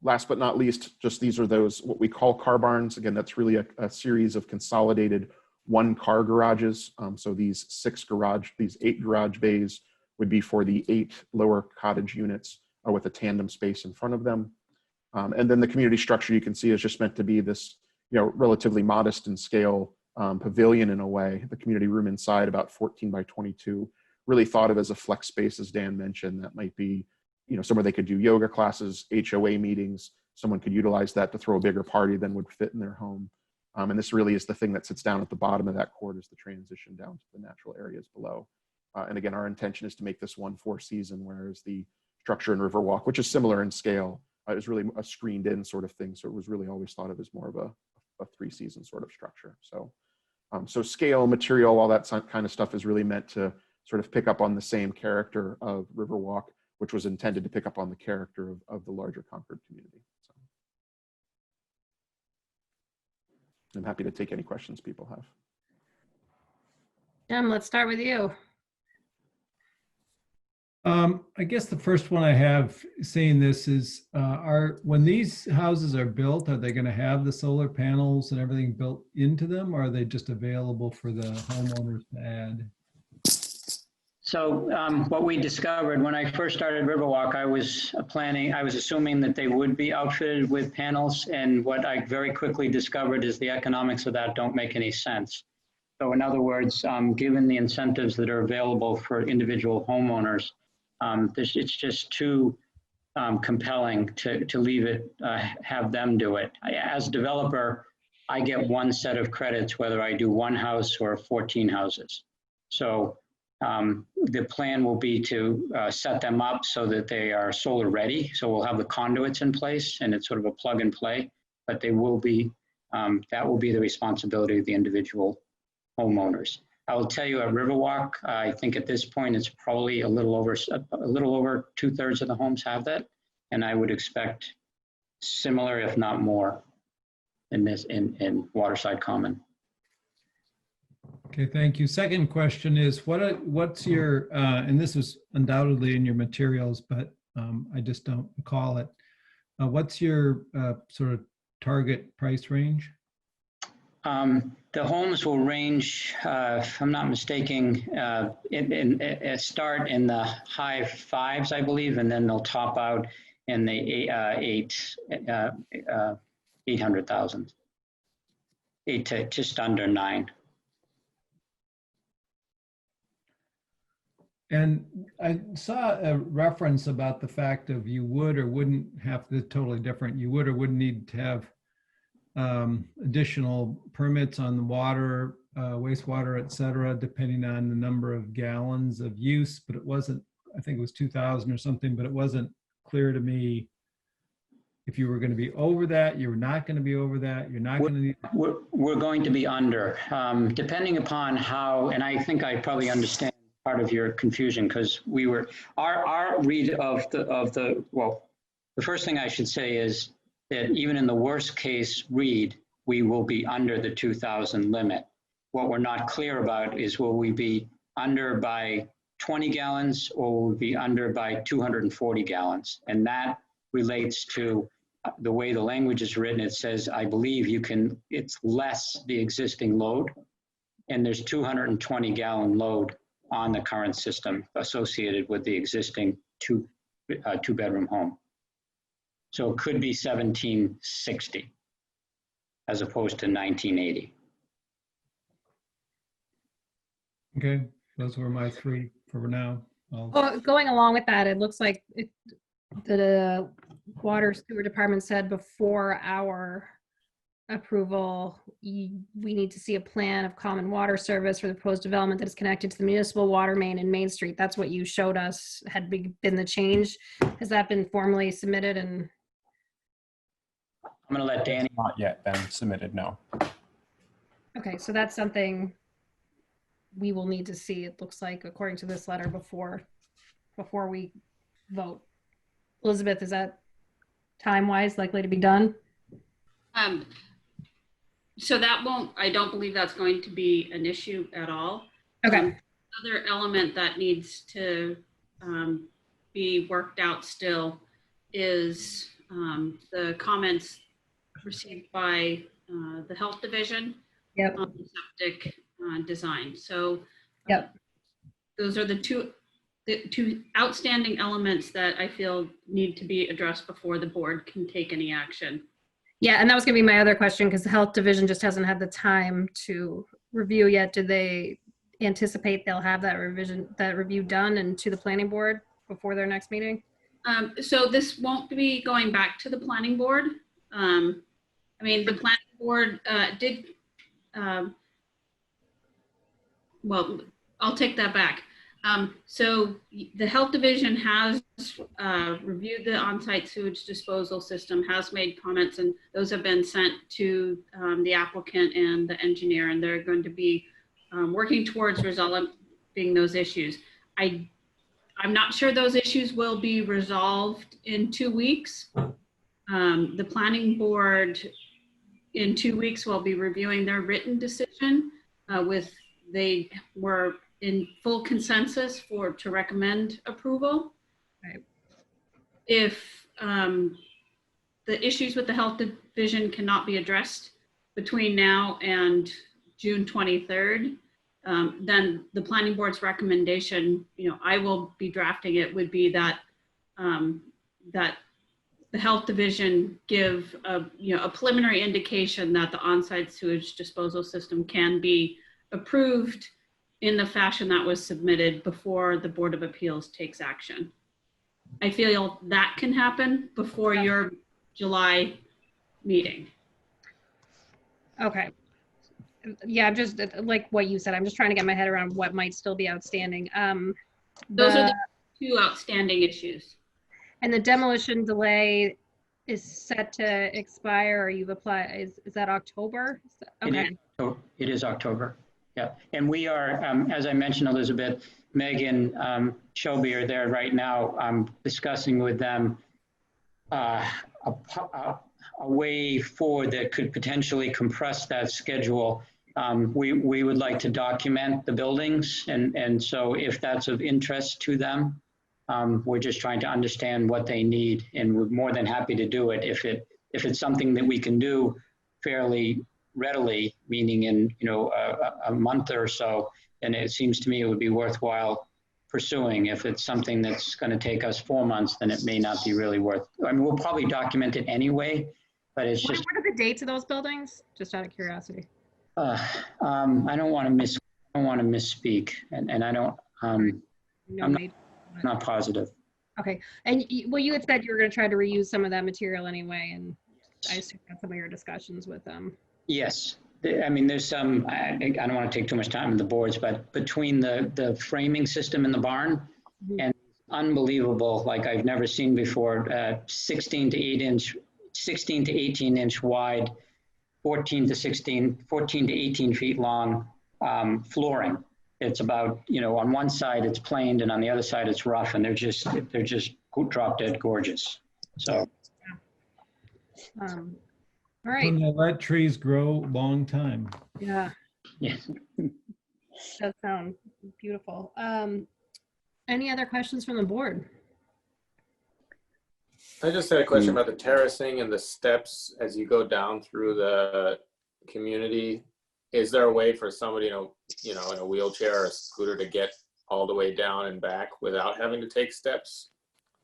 S8: last but not least, just these are those, what we call car barns. Again, that's really a series of consolidated 1-car garages. So these 8 garage bays would be for the 8 lower cottage units with a tandem space in front of them. And then the community structure you can see is just meant to be this, relatively modest in scale pavilion in a way. The community room inside, about 14 by 22, really thought of as a flex space, as Dan mentioned. That might be, somewhere they could do yoga classes, HOA meetings. Someone could utilize that to throw a bigger party than would fit in their home. And this really is the thing that sits down at the bottom of that court is the transition down to the natural areas below. And again, our intention is to make this 1 4-season, whereas the structure in Riverwalk, which is similar in scale, is really a screened in sort of thing. So it was really always thought of as more of a 3-season sort of structure. So, so scale, material, all that kind of stuff is really meant to sort of pick up on the same character of Riverwalk, which was intended to pick up on the character of the larger Concord community. So I'm happy to take any questions people have.
S1: Jim, let's start with you.
S10: I guess the first one I have seeing this is, when these houses are built, are they going to have the solar panels and everything built into them, or are they just available for the homeowners to add?
S6: So what we discovered when I first started Riverwalk, I was assuming that they would be outfitted with panels. And what I very quickly discovered is the economics of that don't make any sense. So in other words, given the incentives that are available for individual homeowners, it's just too compelling to leave it, have them do it. As a developer, I get 1 set of credits, whether I do 1 house or 14 houses. So the plan will be to set them up so that they are solar ready. So we'll have the conduits in place and it's sort of a plug and play, but they will be, that will be the responsibility of the individual homeowners. I will tell you at Riverwalk, I think at this point, it's probably a little over 2/3 of the homes have that. And I would expect similar, if not more, in Waterside Common.
S10: Okay, thank you. Second question is, what's your, and this is undoubtedly in your materials, but I just don't recall it. What's your sort of target price range?
S6: The homes will range, if I'm not mistaken, start in the high 5s, I believe, and then they'll top out in the 800,000, 8 to just under 9.
S10: And I saw a reference about the fact of you would or wouldn't have to, totally different, you would or wouldn't need to have additional permits on the water wastewater, et cetera, depending on the number of gallons of use, but it wasn't, I think it was 2,000 or something, but it wasn't clear to me if you were going to be over that, you were not going to be over that, you're not going to need.
S6: We're going to be under, depending upon how, and I think I probably understand part of your confusion, because we were, our read of the, well, the first thing I should say is that even in the worst case read, we will be under the 2,000 limit. What we're not clear about is will we be under by 20 gallons or will we be under by 240 gallons? And that relates to the way the language is written. It says, I believe you can, it's less the existing load, and there's 220 gallon load on the current system associated with the existing two-bedroom home. So it could be 1760 as opposed to 1980.
S10: Okay, those were my three for now.
S1: Well, going along with that, it looks like the water sewer department said before our approval, we need to see a plan of common water service for the proposed development that is connected to the municipal water main in Main Street. That's what you showed us had been the change. Has that been formally submitted? And
S6: I'm going to let Danny.
S5: It's not yet been submitted, no.
S1: okay, so that's something we will need to see, it looks like, according to this letter, before we vote. Elizabeth, is that time-wise likely to be done?
S4: So that won't, I don't believe that's going to be an issue at all.
S1: Okay.
S4: Another element that needs to be worked out still is the comments received by the health division on the septic design. So those are the two outstanding elements that I feel need to be addressed before the board can take any action.
S1: Yeah, and that was gonna be my other question, because the health division just hasn't had the time to review yet. Do they anticipate they'll have that review done and to the planning board before their next meeting?
S4: So this won't be going back to the planning board. I mean, the planning board did, well, I'll take that back. So the health division has reviewed the on-site sewage disposal system, has made comments, and those have been sent to the applicant and the engineer, and they're going to be working towards resolving those issues. I'm not sure those issues will be resolved in 2 weeks. The planning board in 2 weeks will be reviewing their written decision they were in full consensus to recommend approval.
S1: Right.
S4: If the issues with the health division cannot be addressed between now and June 23rd, then the planning board's recommendation, I will be drafting it, would be that that the health division give a preliminary indication that the on-site sewage disposal system can be approved in the fashion that was submitted before the Board of Appeals takes action. I feel that can happen before your July meeting.
S1: Okay. Yeah, I'm just like what you said, I'm just trying to get my head around what might still be outstanding.
S4: Those are the two outstanding issues.
S1: And the demolition delay is set to expire, or you've applied, is that October? Okay.
S6: It is October. Yeah, and we are, as I mentioned, Elizabeth, Megan, Shelby are there right now. I'm discussing with them a way forward that could potentially compress that schedule. We would like to document the buildings, and so if that's of interest to them, we're just trying to understand what they need, and we're more than happy to do it if it's something that we can do fairly readily, meaning in a month or so, and it seems to me it would be worthwhile pursuing. If it's something that's going to take us 4 months, then it may not be really worth. I mean, we'll probably document it anyway, but it's just.
S1: What are the dates of those buildings? Just out of curiosity.
S6: I don't want to misspeak, and I don't. I'm not positive.
S1: Okay, and well, you had said you were going to try to reuse some of that material anyway, and I assume that's some of your discussions with them.
S6: Yes, I mean, there's some, I don't want to take too much time in the boards, but between the framing system in the barn and unbelievable, like I've never seen before, 16 to 18 inch wide, 14 to 18 feet long flooring. It's about, on one side it's planed and on the other side it's rough, and they're just drop dead gorgeous. So.
S1: All right.
S10: And they let trees grow long time.
S1: Yeah,
S6: Yes.
S1: that sounds beautiful. Any other questions from the board?
S7: I just had a question about the terracing and the steps as you go down through the community. Is there a way for somebody, in a wheelchair or a scooter to get all the way down and back without having to take steps?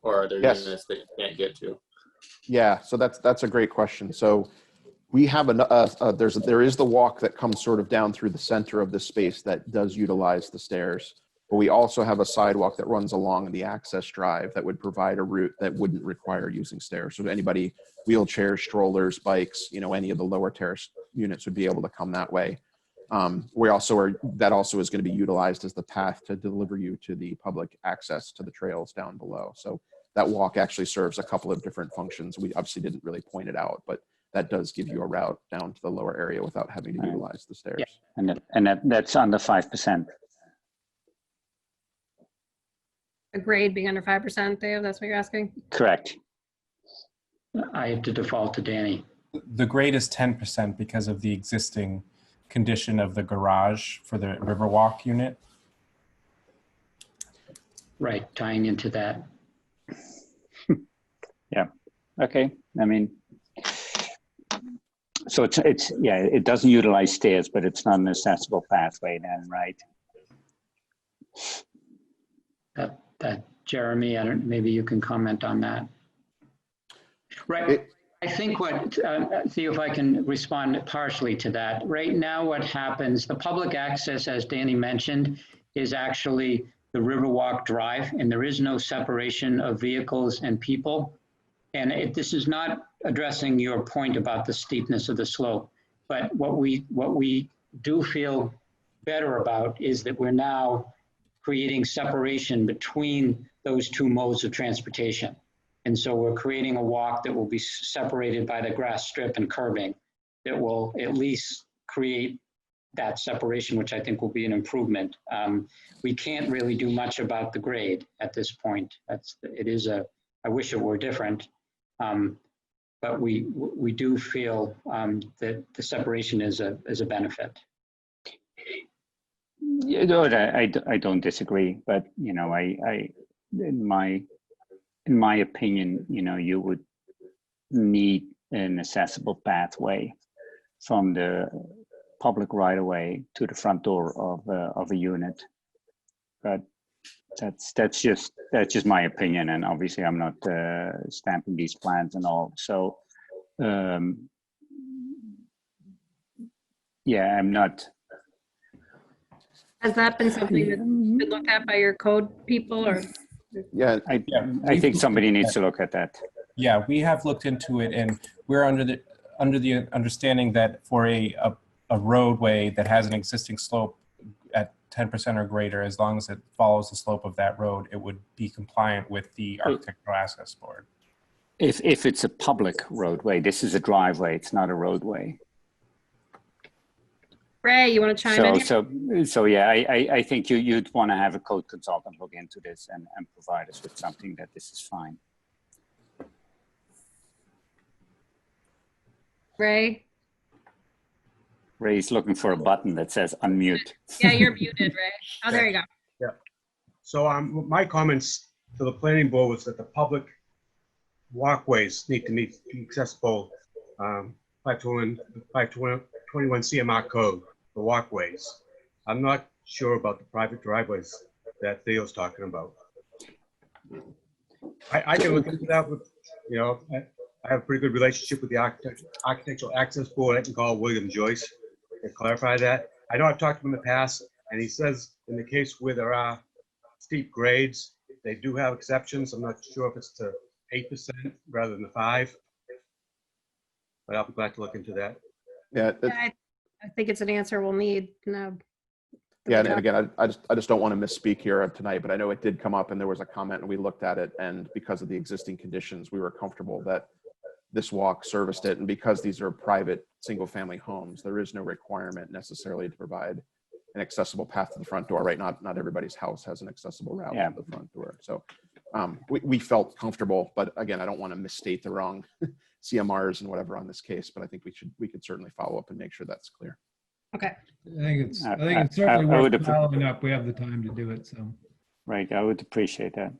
S7: Or are there
S8: Yes.
S7: units that you can't get to?
S8: Yeah, so that's a great question. So we have there is the walk that comes sort of down through the center of the space that does utilize the stairs. But we also have a sidewalk that runs along the access drive that would provide a route that wouldn't require using stairs. So anybody, wheelchairs, strollers, bikes, any of the lower terrace units would be able to come that way. That also is going to be utilized as the path to deliver you to the public access to the trails down below. So that walk actually serves a couple of different functions. We obviously didn't really point it out, but that does give you a route down to the lower area without having to utilize the stairs.
S3: Yeah. And that's under 5%.
S1: A grade being under 5%, Dave, that's what you're asking?
S3: Correct.
S6: I have to default to Danny.
S5: The grade is 10% because of the existing condition of the garage for the Riverwalk unit.
S6: Right, tying into that.
S3: Yeah. Okay. I mean, so it doesn't utilize stairs, but it's not an accessible pathway then, right?
S6: That Jeremy, maybe you can comment on that. Right. I think see if I can respond partially to that. Right now, what happens, the public access, as Danny mentioned, is actually the Riverwalk Drive, and there is no separation of vehicles and people. And this is not addressing your point about the steepness of the slope, but what we do feel better about is that we're now creating separation between those two modes of transportation. And so we're creating a walk that will be separated by the grass strip and curbing that will at least create that separation, which I think will be an improvement. We can't really do much about the grade at this point. I wish it were different, but we do feel that the separation is a benefit.
S3: Yeah, no, I don't disagree, but in my opinion, you would need an accessible pathway from the public right of way to the front door of a unit. But that's just my opinion, and obviously I'm not stamping these plans and all. So yeah, I'm not.
S1: Has that been something that's been looked at by your code people, or?
S8: Yeah,
S3: I think somebody needs to look at that.
S5: Yeah, we have looked into it, and we're under the understanding that for a roadway that has an existing slope at 10% or greater, as long as it follows the slope of that road, it would be compliant with the Architectural Access Board.
S3: If it's a public roadway, this is a driveway, it's not a roadway.
S1: Ray, you want to chime in here?
S3: So yeah, I think you'd want to have a code consultant look into this and provide us with something that this is fine.
S1: Ray?
S3: Ray's looking for a button that says unmute.
S1: Yeah, you're muted, Ray. Oh, there you go.
S2: Yeah. So my comments to the planning board was that the public walkways need to be accessible 521 CMR code for walkways. I'm not sure about the private driveways that Theo's talking about. I can look into that with, I have a pretty good relationship with the Architectural Access Board. I can call William Joyce and clarify that. I know I've talked to him in the past, and he says in the case where there are steep grades, they do have exceptions. I'm not sure if it's to 8% rather than the 5%, but I'll be glad to look into that.
S8: Yeah,
S1: I think it's an answer we'll need. No.
S8: Yeah, and again, I just don't want to misspeak here tonight, but I know it did come up and there was a comment and we looked at it, and because of the existing conditions, we were comfortable that this walk serviced it. And because these are private single-family homes, there is no requirement necessarily to provide an accessible path to the front door, right? Not everybody's house has an accessible route to the front door. So we felt comfortable, but again, I don't want to misstate the wrong CMRs and whatever on this case, but I think we could certainly follow up and make sure that's clear.
S1: Okay.
S10: I think it's certainly worth following up. We have the time to do it, so.
S3: Right, I would appreciate that.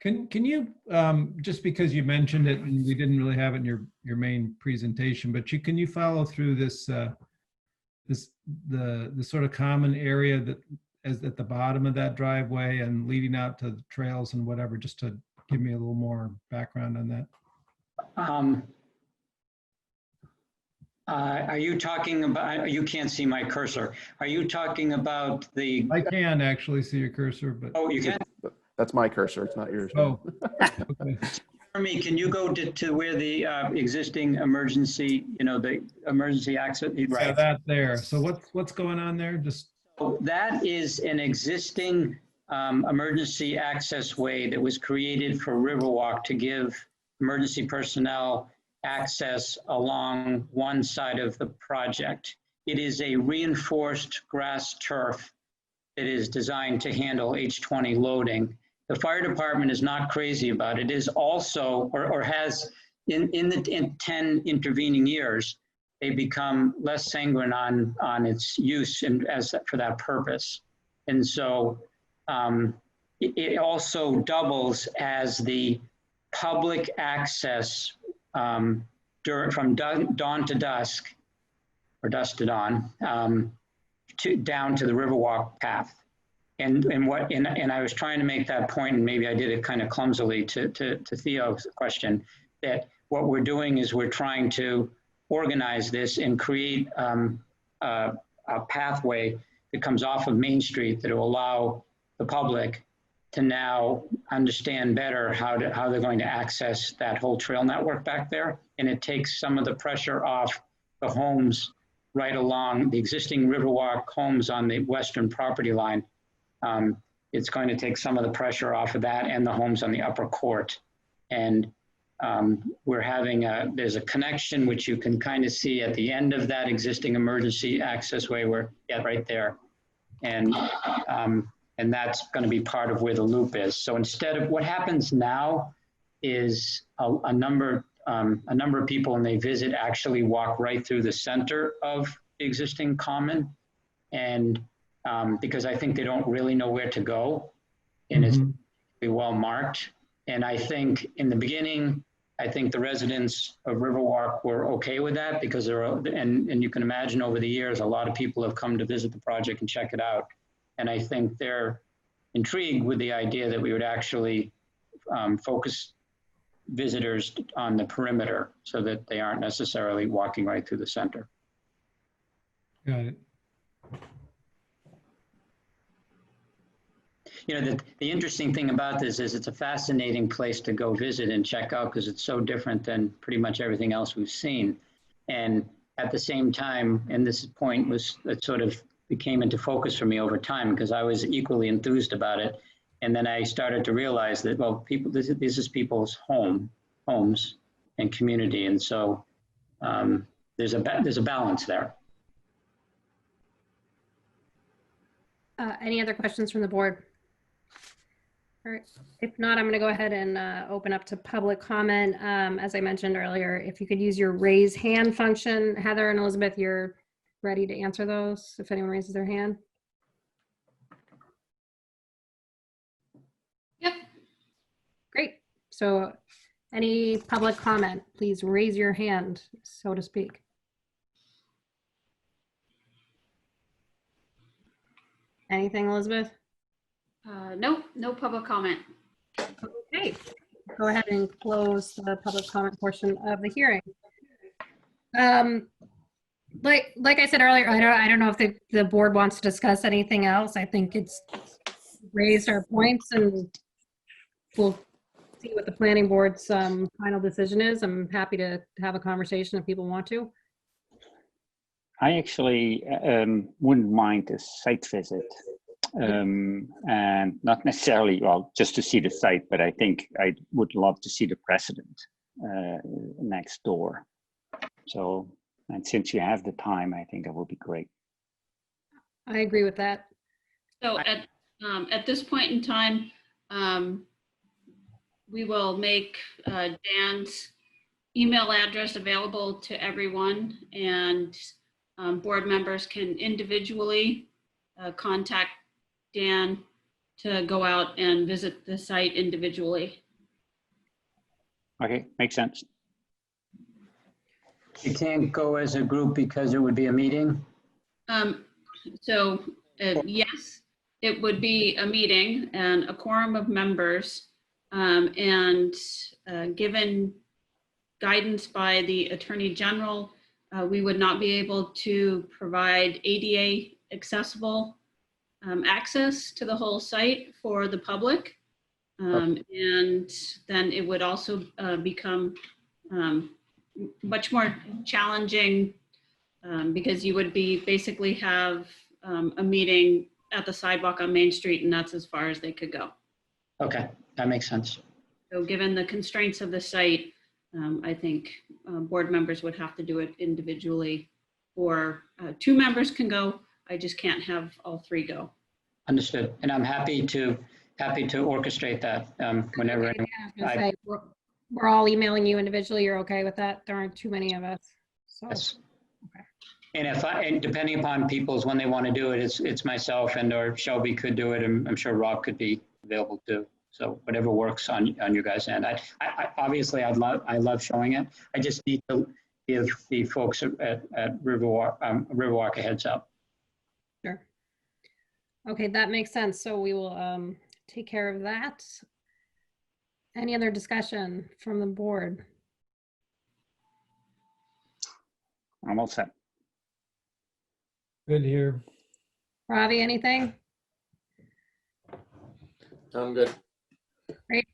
S10: Can you, just because you mentioned it and we didn't really have it in your main presentation, but can you follow through this, the sort of common area that is at the bottom of that driveway and leading out to the trails and whatever, just to give me a little more background on that?
S6: Are you talking about, you can't see my cursor. Are you talking about the?
S10: I can actually see your cursor, but.
S6: Oh, you can?
S8: That's my cursor, it's not yours.
S10: Oh, okay.
S6: Jeremy, can you go to where the existing emergency, the emergency access?
S10: Yeah, that there. So what's going on there? Just.
S6: That is an existing emergency access way that was created for Riverwalk to give emergency personnel access along one side of the project. It is a reinforced grass turf that is designed to handle H20 loading. The fire department is not crazy about it. It is also, or has in 10 intervening years, they become less sanguine on its use for that purpose. And so it also doubles as the public access from dawn to dusk, or dusk to dawn, down to the Riverwalk path. And I was trying to make that point, and maybe I did it kind of clumsily to Theo's question, that what we're doing is we're trying to organize this and create a pathway that comes off of Main Street that will allow the public to now understand better how they're going to access that whole trail network back there. And it takes some of the pressure off the homes right along the existing Riverwalk homes on the western property line. It's going to take some of the pressure off of that and the homes on the upper court. And we're having there's a connection which you can kind of see at the end of that existing emergency access way right there. And that's going to be part of where the loop is. So instead of what happens now is a number of people when they visit actually walk right through the center of the existing common. And because I think they don't really know where to go, and it's well marked. And I think in the beginning, I think the residents of Riverwalk were okay with that because and you can imagine over the years, a lot of people have come to visit the project and check it out. And I think they're intrigued with the idea that we would actually focus visitors on the perimeter so that they aren't necessarily walking right through the center.
S10: Got it.
S6: The interesting thing about this is it's a fascinating place to go visit and check out because it's so different than pretty much everything else we've seen. And at the same time, and this point it sort of became into focus for me over time because I was equally enthused about it. And then I started to realize that, well, this is people's homes and community. And so there's a balance there.
S1: Any other questions from the board? All right. If not, I'm going to go ahead and open up to public comment. As I mentioned earlier, if you could use your raise hand function, Heather and Elizabeth, you're ready to answer those if anyone raises their hand.
S4: Yep.
S1: Great. So any public comment, please raise your hand, so to speak. Anything, Elizabeth?
S4: No public comment.
S1: Okay, go ahead and close the public comment portion of the hearing. Like I said earlier, I don't know if the board wants to discuss anything else. I think it's raised our points and we'll see what the planning board's final decision is. I'm happy to have a conversation if people want to.
S3: I actually wouldn't mind a site visit. And not necessarily, well, just to see the site, but I think I would love to see the precedent next door. So, and since you have the time, I think it would be great.
S1: I agree with that.
S4: So at this point in time, we will make Dan's email address available to everyone, and board members can individually contact Dan to go out and visit the site individually.
S3: Okay, makes sense.
S6: You can't go as a group because it would be a meeting?
S4: Yes, it would be a meeting and a quorum of members, and given guidance by the Attorney General, we would not be able to provide ADA accessible access to the whole site for the public. And then it would also become much more challenging because you would be basically have a meeting at the sidewalk on Main Street, and that's as far as they could go.
S6: Okay, that makes sense.
S4: So given the constraints of the site, I think board members would have to do it individually, or 2 members can go. I just can't have all 3 go.
S6: Understood. And I'm happy to orchestrate that whenever.
S1: Okay, yeah, I was gonna say, we're all emailing you individually. You're okay with that? There aren't too many of us. So.
S6: Yes.
S1: Okay.
S6: And depending upon people's when they want to do it, it's myself and or Shelby could do it, and I'm sure Rob could be available too. So whatever works on you guys' end. I obviously I love showing it. I just need to give the folks at Riverwalk a heads up.
S1: Sure. Okay, that makes sense. So we will take care of that. Any other discussion from the board?
S3: I'm all set.
S10: Good here.
S1: Ravi, anything?
S7: I'm good.
S1: Great.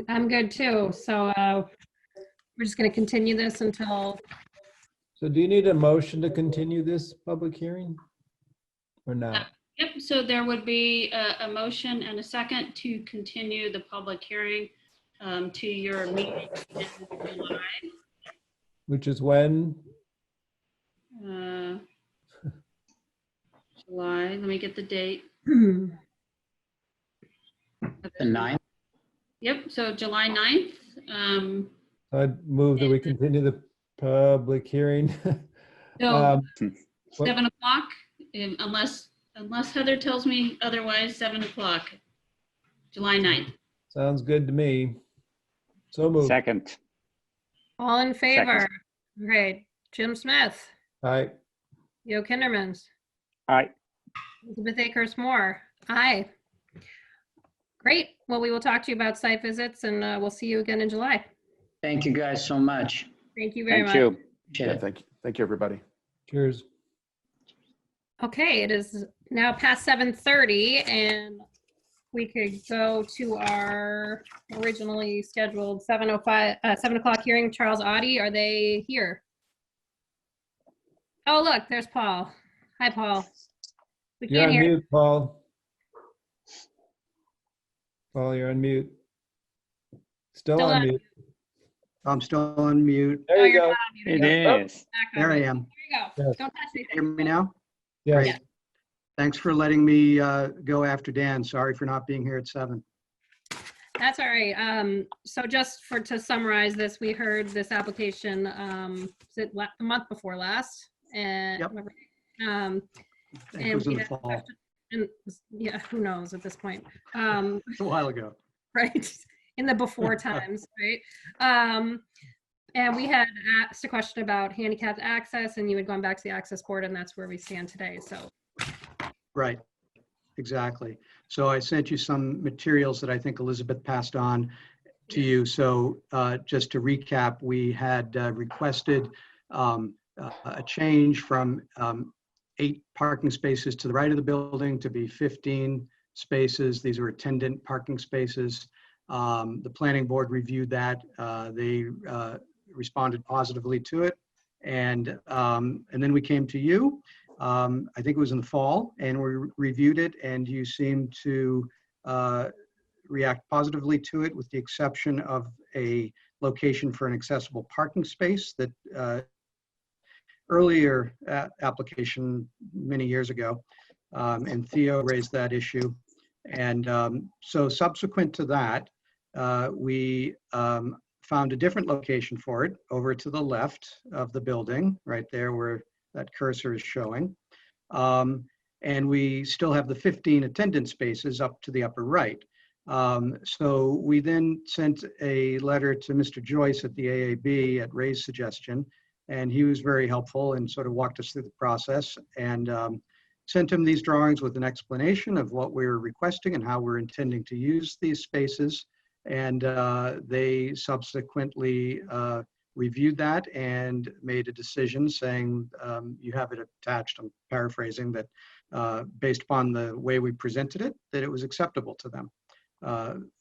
S1: I'm good too. So we're just going to continue this until.
S10: So do you need a motion to continue this public hearing or not?
S4: Yep, so there would be a motion and a second to continue the public hearing to your meeting in July.
S10: Which is when?
S4: July, let me get the date.
S6: The 9th?
S4: Yep, so July 9th.
S10: I'd move that we continue the public hearing.
S4: So 7
S10: what-
S4: o'clock, unless Heather tells me otherwise, 7 o'clock, July 9th.
S10: Sounds good to me. So moved.
S3: Second.
S1: All in favor?
S3: Second.
S1: Great. Jim Smith,
S10: Aye.
S1: Yo Kindermans,
S3: Aye.
S1: Elizabeth Akers Moore. Aye. Great. Well, we will talk to you about site visits, and we'll see you again in July.
S6: Thank you guys so much.
S1: Thank you very
S3: Thank
S1: much.
S3: you.
S6: Appreciate
S8: Yeah,
S6: it.
S8: thank you, everybody.
S10: Cheers.
S1: Okay, it is now past 7:30, and we could go to our originally scheduled 7 o'clock hearing. Charles Audie, are they here? Oh, look, there's Paul. Hi, Paul. We
S10: You're
S1: can't
S10: on
S1: hear.
S10: mute, Paul. Paul, you're on mute. Still
S1: Still
S10: on
S1: on
S10: mute.
S11: I'm still on mute.
S10: There
S1: Oh,
S10: you
S1: you're
S10: go.
S1: not on mute.
S3: It
S1: Go
S3: is.
S1: back on
S11: There I
S1: mute.
S11: am.
S1: There you go.
S10: Yes.
S1: Don't touch anything.
S11: Hear me now?
S10: Yes.
S1: Yeah.
S11: Thanks for letting me go after Dan. Sorry for not being here at 7.
S1: That's all right. So just to summarize this, we heard this application, was it the month before last? And
S11: Yep.
S1: um,
S11: It
S1: and
S11: was in
S1: we
S11: the
S1: had a
S11: fall,
S1: question- and, yeah, who knows at this point?
S11: a while ago.
S1: Right, in the before times, right? And we had asked a question about handicapped access, and you had gone back to the access board, and that's where we stand today. So
S11: Right, exactly. So I sent you some materials that I think Elizabeth passed on to you. So just to recap, we had requested a change from 8 parking spaces to the right of the building to be 15 spaces. These were attendant parking spaces. The planning board reviewed that. They responded positively to it. And then we came to you. I think it was in the fall, and we reviewed it, and you seemed to react positively to it, with the exception of a location for an accessible parking space that earlier application many years ago, and Theo raised that issue. And so subsequent to that, we found a different location for it over to the left of the building, right there where that cursor is showing. And we still have the 15 attendance spaces up to the upper right. So we then sent a letter to Mr. Joyce at the AAB at Ray's suggestion, and he was very helpful and sort of walked us through the process, and sent him these drawings with an explanation of what we're requesting and how we're intending to use these spaces. And they subsequently reviewed that and made a decision saying, you have it attached, I'm paraphrasing, that based upon the way we presented it, that it was acceptable to them.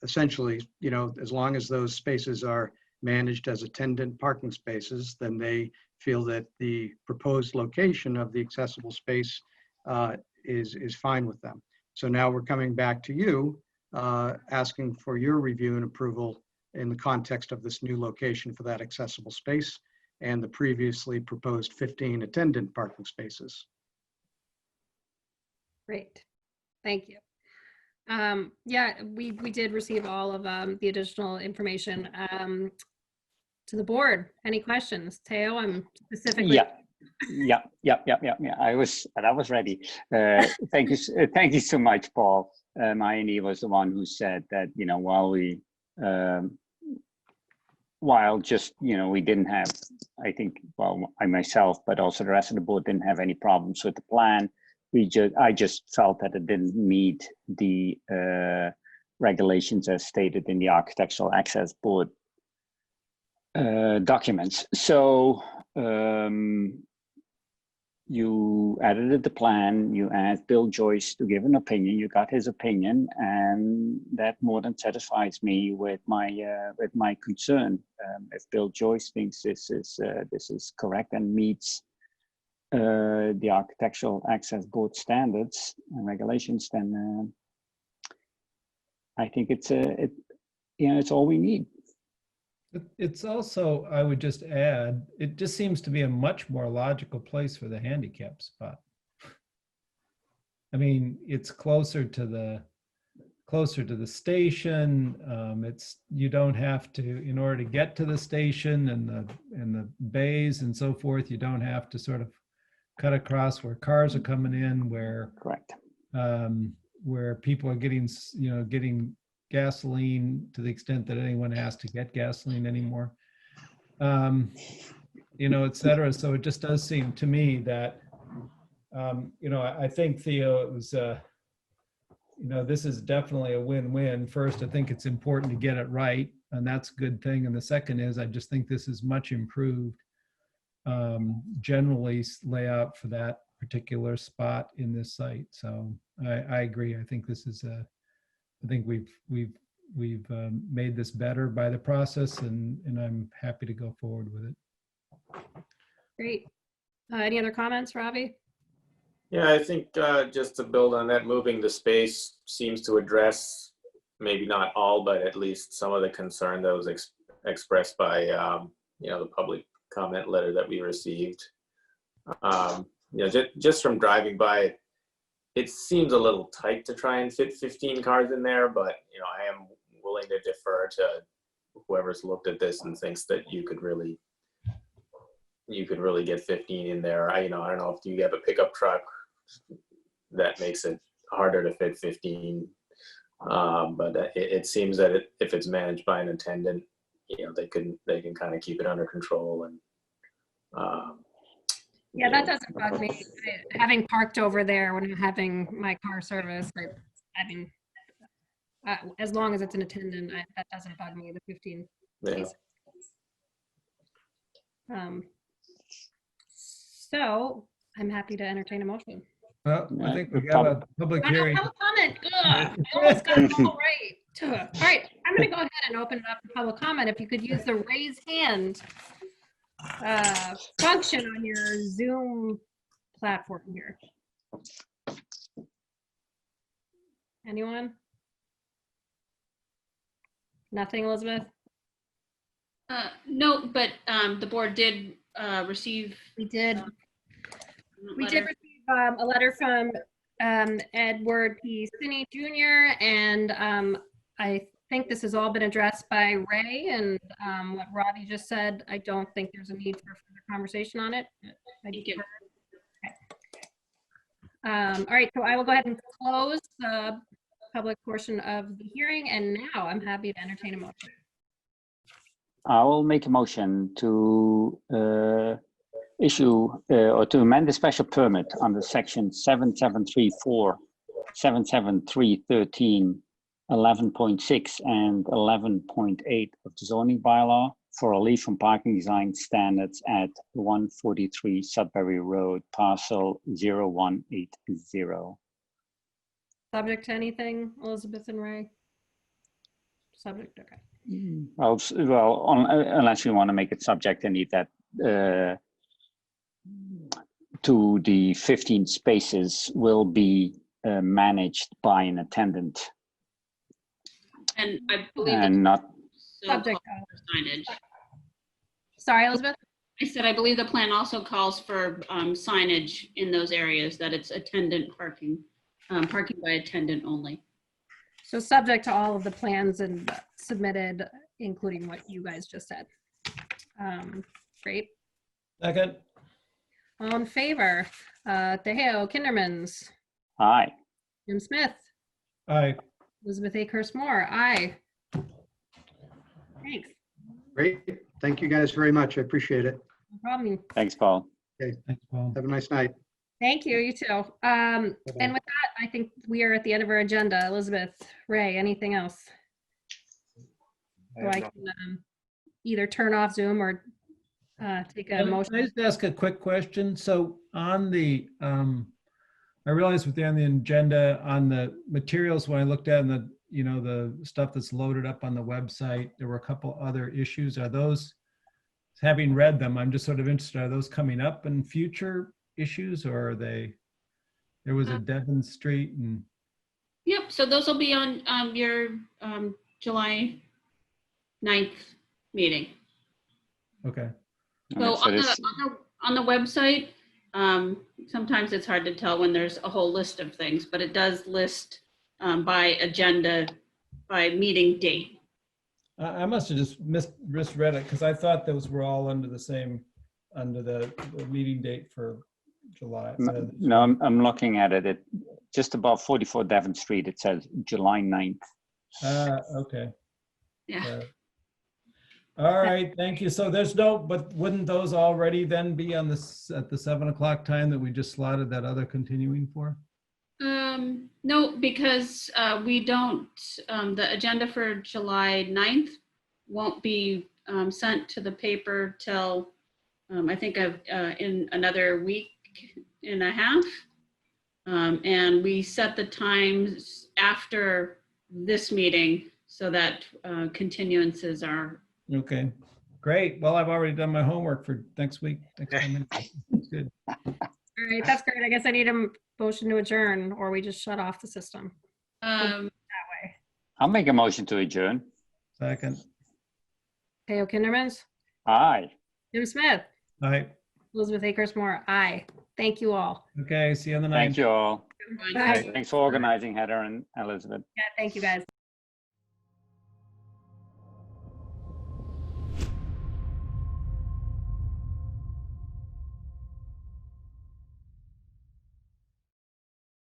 S11: Essentially, you know, as long as those spaces are managed as attendant parking spaces, then they feel that the proposed location of the accessible space is fine with them. So now we're coming back to you, asking for your review and approval in the context of this new location for that accessible space and the previously proposed 15 attendant parking spaces.
S1: Great, thank you. Yeah, we did receive all of the additional information to the board. Any questions? Teo, I'm specifically.
S3: Yeah. I was ready. Thank you so much, Paul. Mayani was the one who said that, you know, while just, you know, we didn't have, I think, well, I myself, but also the rest of the board didn't have any problems with the plan. I just felt that it didn't meet the regulations as stated in the Architectural Access Board documents. So you edited the plan, you asked Bill Joyce to give an opinion, you got his opinion, and that more than satisfies me with my concern. If Bill Joyce thinks this is correct and meets the Architectural Access Board standards and regulations, then I think it's all we need.
S10: It's also, I would just add, it just seems to be a much more logical place for the handicap spot. I mean, it's closer to the station. It's, you don't have to, in order to get to the station and the bays and so forth, you don't have to sort of cut across where cars are coming in, where
S3: correct,
S10: where people are getting gasoline to the extent that anyone has to get gasoline anymore, you know, et cetera. So it just does seem to me that, you know, I think, Theo, it was, you know, this is definitely a win-win. First, I think it's important to get it right, and that's a good thing. And the second is, I just think this is much improved, generally layout for that particular spot in this site. So I agree. I think this is I think we've made this better by the process, and I'm happy to go forward with it.
S1: Great. Any other comments, Ravi?
S7: Yeah, I think just to build on that, moving the space seems to address maybe not all, but at least some of the concern that was expressed by you know, the public comment letter that we received. You know, just from driving by, it seems a little tight to try and fit 15 cars in there, but, you know, I am willing to defer to whoever's looked at this and thinks that you could really get 15 in there. I don't know if you have a pickup truck that makes it harder to fit 15. But it seems that if it's managed by an attendant, you know, they can kind of keep it under control. And
S1: yeah, that doesn't bug me. Having parked over there when I'm having my car service, I mean, as long as it's an attendant, that doesn't bug me, the 15 spaces. So I'm happy to entertain a motion.
S10: Well, I think we got a public hearing.
S1: Public comment. Ugh, I almost got it all right. All right, I'm going to go ahead and open it up for public comment. If you could use the raise hand function on your Zoom platform here? Anyone? Nothing, Elizabeth?
S4: No, but the board did receive.
S1: We did.
S4: a
S1: We did
S4: letter.
S1: receive a letter from Edward P. Finney Jr. and I think this has all been addressed by Ray, and what Robbie just said, I don't think there's a need for further conversation on it.
S4: Thank you.
S1: All right, so I will go ahead and close the public portion of the hearing, and now I'm happy to entertain a motion.
S3: I will make a motion to issue or to amend the special permit under section 7734, 77313, 11.6 and 11.8 of the zoning bylaw for relief from parking design standards at 143 Sudbury Road, parcel 0180.
S1: Subject to anything, Elizabeth and Ray? Subject, okay.
S3: Unless you want to make it subject, I need that to the 15 spaces will be managed by an attendant
S4: And I believe
S3: and not.
S1: Subject
S4: for signage.
S1: Sorry, Elizabeth?
S4: I said, I believe the plan also calls for signage in those areas, that it's attendant parking, parking by attendant only.
S1: So subject to all of the plans and submitted, including what you guys just said. Great.
S10: Second.
S1: All in favor? DeHeo, Kindermans,
S3: Aye.
S1: Jim Smith,
S10: Aye.
S1: Elizabeth Akers Moore, aye. Thanks.
S11: Great. Thank you guys very much. I appreciate it.
S1: No problem.
S3: Thanks, Paul.
S10: Thanks, Paul.
S11: Have a nice night.
S1: Thank you. You too. And with that, I think we are at the end of our agenda. Elizabeth, Ray, anything else? So I can either turn off Zoom or take a
S10: Can
S1: motion.
S10: I just ask a quick question? So on the, I realized on the agenda, on the materials, when I looked at the, the stuff that's loaded up on the website, there were a couple other issues. Are those, having read them, I'm just sort of interested, are those coming up in future issues, or are they, there was a Devon Street and.
S4: Yep, so those will be on your July 9th meeting.
S10: Okay.
S4: So
S3: So this-
S4: on the website, sometimes it's hard to tell when there's a whole list of things, but it does list by agenda, by meeting date.
S10: I must have just misread it, because I thought those were all under the same, under the meeting date for July.
S3: No, I'm looking at it. Just above 44 Devon Street, it says July 9th.
S10: Okay.
S4: Yeah.
S10: All right, thank you. So there's no, but wouldn't those already then be on this at the 7 o'clock time that we just slotted that other continuing for?
S4: No, because we don't, the agenda for July 9th won't be sent to the paper till I think in another week and a half. And we set the times after this meeting so that continuances are.
S10: Okay, great. Well, I've already done my homework for next week. Next time. That's good.
S1: All right, that's great. I guess I need a motion to adjourn, or we just shut off the system. That way.
S3: I'll make a motion to adjourn.
S10: Second.
S1: Theo Kindermans,
S3: Aye.
S1: Jim Smith,
S10: All right.
S1: Elizabeth Akers Moore, aye. Thank you all.
S10: Okay, see you on the 9th.
S3: Thank you all.
S1: Bye.
S3: Thanks for organizing, Heather and Elizabeth.
S1: Yeah, thank you guys.